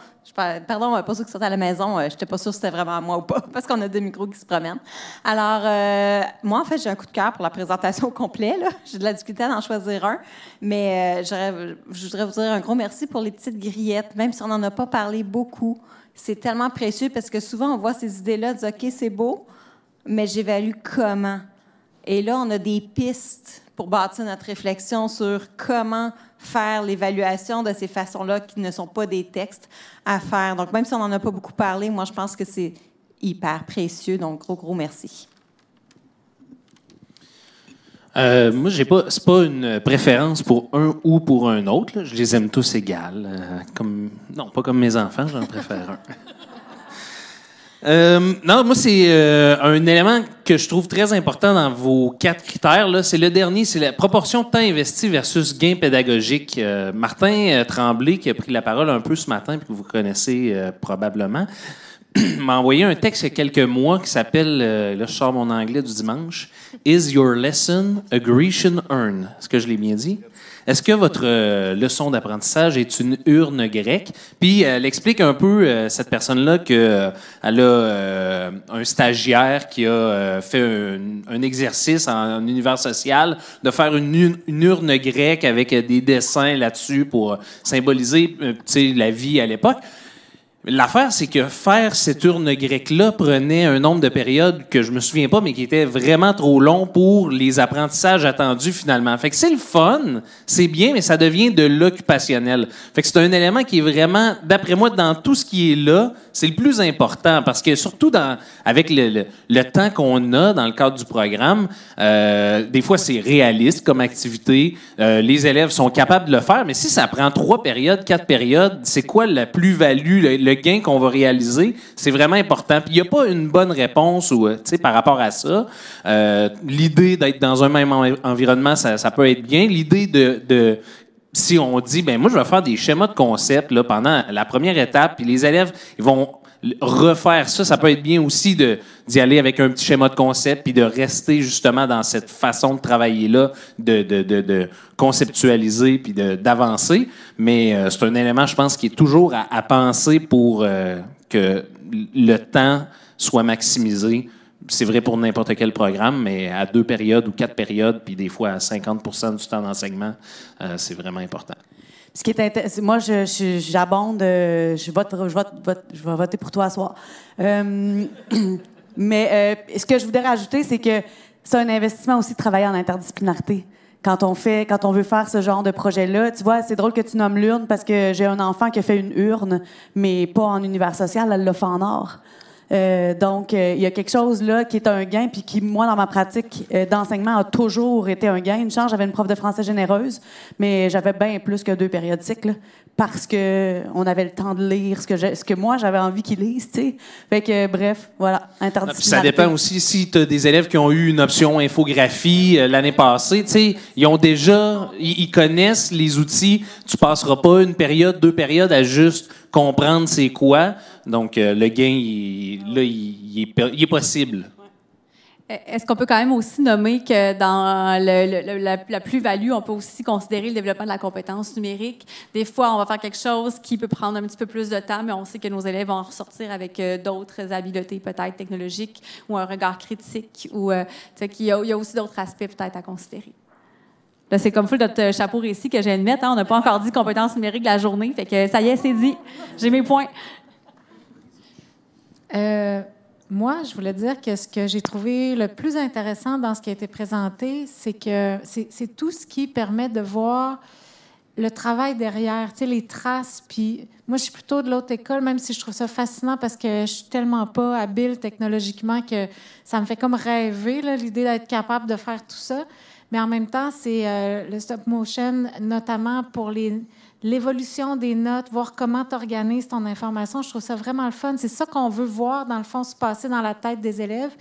Pardon, pour ceux qui sont à la maison, je n'étais pas sûre si c'était vraiment moi ou pas, parce qu'on a deux micros qui se promènent. Alors, moi, en fait, j'ai un coup de cœur pour la présentation au complet. J'ai de la difficulté à en choisir un, mais je voudrais vous dire un gros merci pour les petites grillettes, même si on n'en a pas parlé beaucoup. C'est tellement précieux, parce que souvent, on voit ces idées-là, de « OK, c'est beau, mais j'évalue comment? » Et là, on a des pistes pour bâtir notre réflexion sur comment faire l'évaluation de ces façons-là qui ne sont pas des textes à faire. Donc, même si on n'en a pas beaucoup parlé, moi, je pense que c'est hyper précieux. Donc, gros merci. Moi, c'est pas une préférence pour un ou pour un autre, là. Je les aime tous égales. Non, pas comme mes enfants, j'en préfère un. Non, moi, c'est un élément que je trouve très important dans vos 4 critères. Là. C'est le dernier, c'est la proportion de temps investi versus gain pédagogique. Martin Tremblay, qui a pris la parole un peu ce matin, puis que vous connaissez probablement, m'a envoyé un texte il y a quelques mois qui s'appelle, là je sors mon anglais du dimanche, « Is your lesson a Grecian urn ». Est-ce que je l'ai bien dit? Est-ce que votre leçon d'apprentissage est une urne grecque? Puis elle explique un peu, cette personne-là, qu'elle a un stagiaire qui a fait un exercice en univers social de faire une urne grecque avec des dessins là-dessus pour symboliser la vie à l'époque. L'affaire, c'est que faire cette urne grecque-là prenait un nombre de périodes que je me souviens pas, mais qui était vraiment trop long pour les apprentissages attendus finalement. Fait que c'est le fun, c'est bien, mais ça devient de l'occupationnel. Fait que c'est un élément qui est vraiment, d'après moi, dans tout ce qui est là, c'est le plus important parce que surtout avec le temps qu'on a dans le cadre du programme, des fois c'est réaliste comme activité. Les élèves sont capables de le faire, mais si ça prend 3 périodes, 4 périodes, c'est quoi la plus-value, le gain qu'on va réaliser? C'est vraiment important. Puis il n'y a pas une bonne réponse par rapport à ça. L'idée d'être dans un même environnement, ça peut être bien. L'idée de si on dit, ben moi, je vais faire des schémas de concept là, pendant la première étape, puis les élèves, ils vont refaire ça. Ça peut être bien aussi d'y aller avec un petit schéma de concept, puis de rester justement dans cette façon de travailler-là, de conceptualiser, puis d'avancer. Mais c'est un élément, je pense, qui est toujours à penser pour que le temps soit maximisé. C'est vrai pour n'importe quel programme, mais à 2 périodes ou 4 périodes, puis des fois à 50% du temps d'enseignement, c'est vraiment important. Ce qui est intéressant, moi, j'abonde, je vais voter pour toi ce soir. Mais ce que je voudrais rajouter, c'est que c'est un investissement aussi de travailler en interdisciplinarité. Quand on veut faire ce genre de projet-là, tu vois, c'est drôle que tu nommes l'urne parce que j'ai un enfant qui a fait une urne, mais pas en univers social, elle l'a fait en or. Donc, il y a quelque chose là qui est un gain, puis qui, moi, dans ma pratique d'enseignement, a toujours été un gain. Une chance, j'avais une prof de français généreuse, mais j'avais bien plus que 2 périodiques, là, parce que on avait le temps de lire ce que moi, j'avais envie qu'ils lisent, tu sais. Fait que, bref, voilà, interdisciplinarité. Ça dépend aussi si tu as des élèves qui ont eu une option infographie l'année passée, tu sais, ils connaissent les outils. Tu passeras pas 1 période, 2 périodes à juste comprendre c'est quoi. Donc, le gain, il est possible. Est-ce qu'on peut quand même aussi nommer que dans la plus-value, on peut aussi considérer le développement de la compétence numérique? Des fois, on va faire quelque chose qui peut prendre un petit peu plus de temps, mais on sait que nos élèves vont en ressortir avec d'autres habiletés peut-être technologiques ou un regard critique. Ou il y a aussi d'autres aspects peut-être à considérer. Là, c'est comme full notre chapeau récit que je viens de mettre. Hein? On n'a pas encore dit compétences numériques de la journée. Fait que ça y est, c'est dit. J'ai mes points. Moi, je voulais dire que ce que j'ai trouvé le plus intéressant dans ce qui a été présenté, c'est que c'est tout ce qui permet de voir le travail derrière, tu sais, les traces. Puis moi, je suis plutôt de l'autre école, même si je trouve ça fascinant parce que je suis tellement pas habile technologiquement que ça me fait comme rêver, là, l'idée d'être capable de faire tout ça. Mais en même temps, c'est le stop motion, notamment pour l'évolution des notes, voir comment tu organises ton information. Je trouve ça vraiment le fun. C'est ça qu'on veut voir, dans le fond, se passer dans la tête des élèves.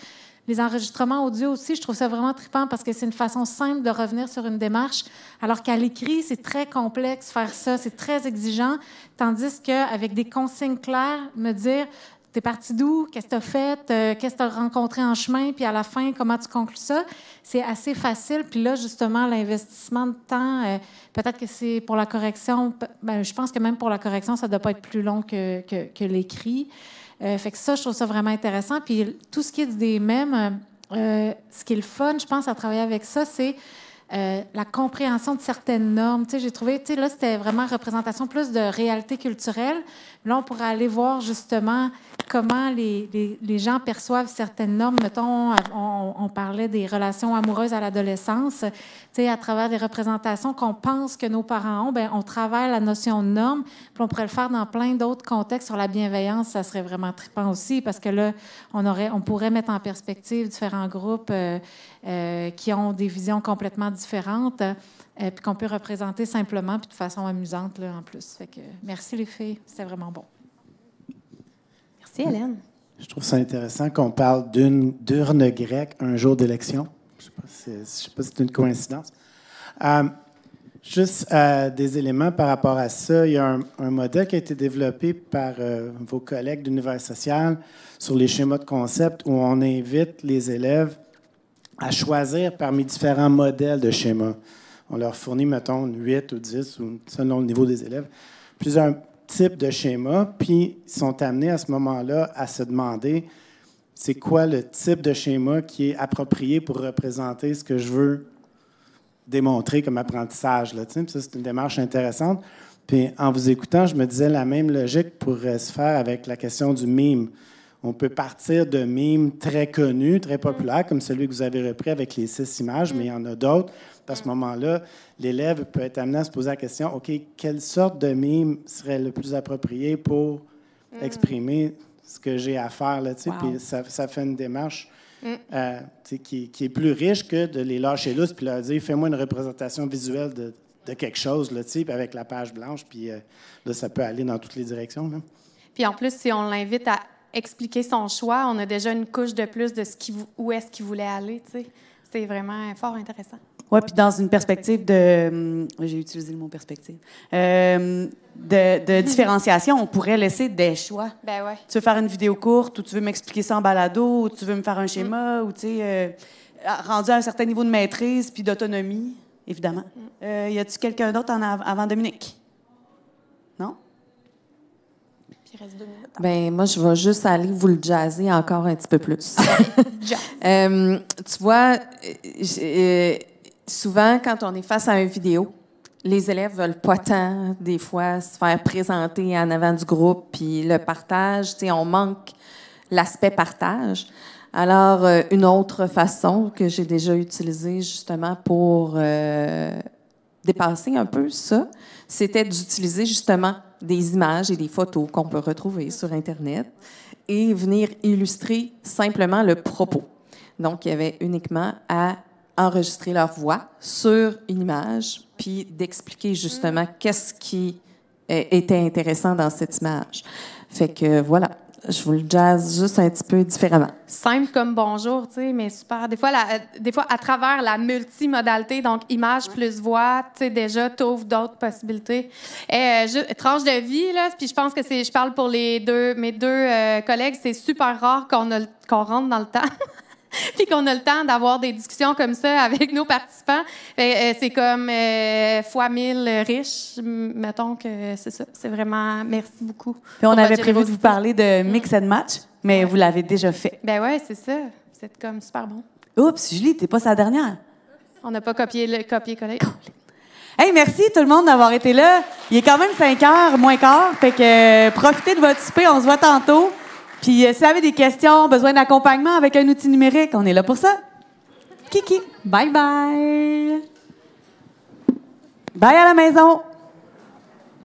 Les enregistrements audio aussi, je trouve ça vraiment trippant parce que c'est une façon simple de revenir sur une démarche, alors qu'à l'écrit, c'est très complexe faire ça, c'est très exigeant, tandis qu'avec des consignes claires, me dire... T'es parti d'où? Qu'est-ce que tu as fait? Qu'est-ce que tu as rencontré en chemin? Puis à la fin, comment tu conclus ça? C'est assez facile. Puis là, justement, l'investissement de temps, peut-être que c'est pour la correction. Ben, je pense que même pour la correction, ça ne doit pas être plus long que l'écrit. Fait que ça, je trouve ça vraiment intéressant. Puis tout ce qui est des mèmes, ce qui est le fun, je pense, à travailler avec ça, c'est la compréhension de certaines normes. Tu sais, j'ai trouvé, tu sais, là, c'était vraiment représentation plus de réalité culturelle. Là, on pourrait aller voir justement comment les gens perçoivent certaines normes. Mettons, on parlait des relations amoureuses à l'adolescence. Tu sais, à travers des représentations qu'on pense que nos parents ont, bien, on travaille la notion de norme. Puis on pourrait le faire dans plein d'autres contextes. Sur la bienveillance, ça serait vraiment trippant aussi parce que là, on pourrait mettre en perspective différents groupes qui ont des visions complètement différentes. Puis qu'on peut représenter simplement puis de façon amusante là, en plus. Fait que, merci les filles, c'était vraiment bon. Merci Hélène. Je trouve ça intéressant qu'on parle d'urne grecque un jour d'élection. Je ne sais pas si c'est une coïncidence. Juste des éléments par rapport à ça. Il y a un modèle qui a été développé par vos collègues d'Univers social sur les schémas de concept où on invite les élèves à choisir parmi différents modèles de schémas. On leur fournit, mettons, 8 ou 10, ou selon le niveau des élèves, plusieurs types de schémas, puis ils sont amenés à ce moment-là à se demander c'est quoi le type de schéma qui est approprié pour représenter ce que je veux démontrer comme apprentissage. Là, ça, c'est une démarche intéressante. Puis en vous écoutant, je me disais la même logique pourrait se faire avec la question du mime. On peut partir de mimes très connus, très populaires, comme celui que vous avez repris avec les 6 images, mais il y en a d'autres. À ce moment-là, l'élève peut être amené à se poser la question, OK, quelle sorte de mime serait le plus approprié pour exprimer ce que j'ai à faire? Là, wow. Puis ça fait une démarche qui est plus riche que de les lâcher lousse puis leur dire, fais-moi une représentation visuelle de quelque chose, là, puis avec la page blanche, puis là, ça peut aller dans toutes les directions. Là. Puis en plus, si on l'invite à expliquer son choix, on a déjà une couche de plus de où est-ce qu'il voulait aller. T'sais. C'est vraiment fort intéressant. Oui, puis dans une perspective de... j'ai utilisé le mot perspective. De différenciation, on pourrait laisser des choix. Ben ouais. Tu veux faire une vidéo courte ou tu veux m'expliquer ça en balado ou tu veux me faire un schéma ou, tu sais, rendu à un certain niveau de maîtrise puis d'autonomie, évidemment. Y a-t-il quelqu'un d'autre avant Dominique? Non? Il reste 2 minutes. Bien, moi, je vais juste aller vous le jazzer encore un petit peu plus. Tu vois, souvent, quand on est face à une vidéo, les élèves veulent pas tant, des fois, se faire présenter en avant du groupe, puis le partage, tu sais, on manque l'aspect partage. Alors, une autre façon que j'ai déjà utilisée, justement, pour dépasser un peu ça, c'était d'utiliser, justement, des images et des photos qu'on peut retrouver sur Internet et venir illustrer simplement le propos. Donc, il y avait uniquement à enregistrer leur voix sur une image, puis d'expliquer justement qu'est-ce qui était intéressant dans cette image. Fait que voilà, je vous le jazz juste un petit peu différemment. Simple comme bonjour, tu sais, mais super. Des fois, à travers la multimodalité, donc image plus voix, tu sais, déjà, t'ouvres d'autres possibilités. Tranche de vie, là, puis je pense que je parle pour mes deux collègues, c'est super rare qu'on rentre dans le temps. Puis qu'on a le temps d'avoir des discussions comme ça avec nos participants. C'est comme fois 1000 riches. Mettons que c'est ça. C'est vraiment... Merci beaucoup. Puis on avait prévu de vous parler de mix and match, mais vous l'avez déjà fait. Ben ouais, c'est ça. C'est comme super bon. Oups, Julie, t'es pas sa dernière. On n'a pas copié-collé. Hey, merci tout le monde d'avoir été là. Il est quand même 5h moins quart. Fait que profitez de votre souper. On se voit tantôt. Puis, si vous avez des questions, besoin d'accompagnement avec un outil numérique, on est là pour ça. Kiki. Bye bye. Bye à la maison.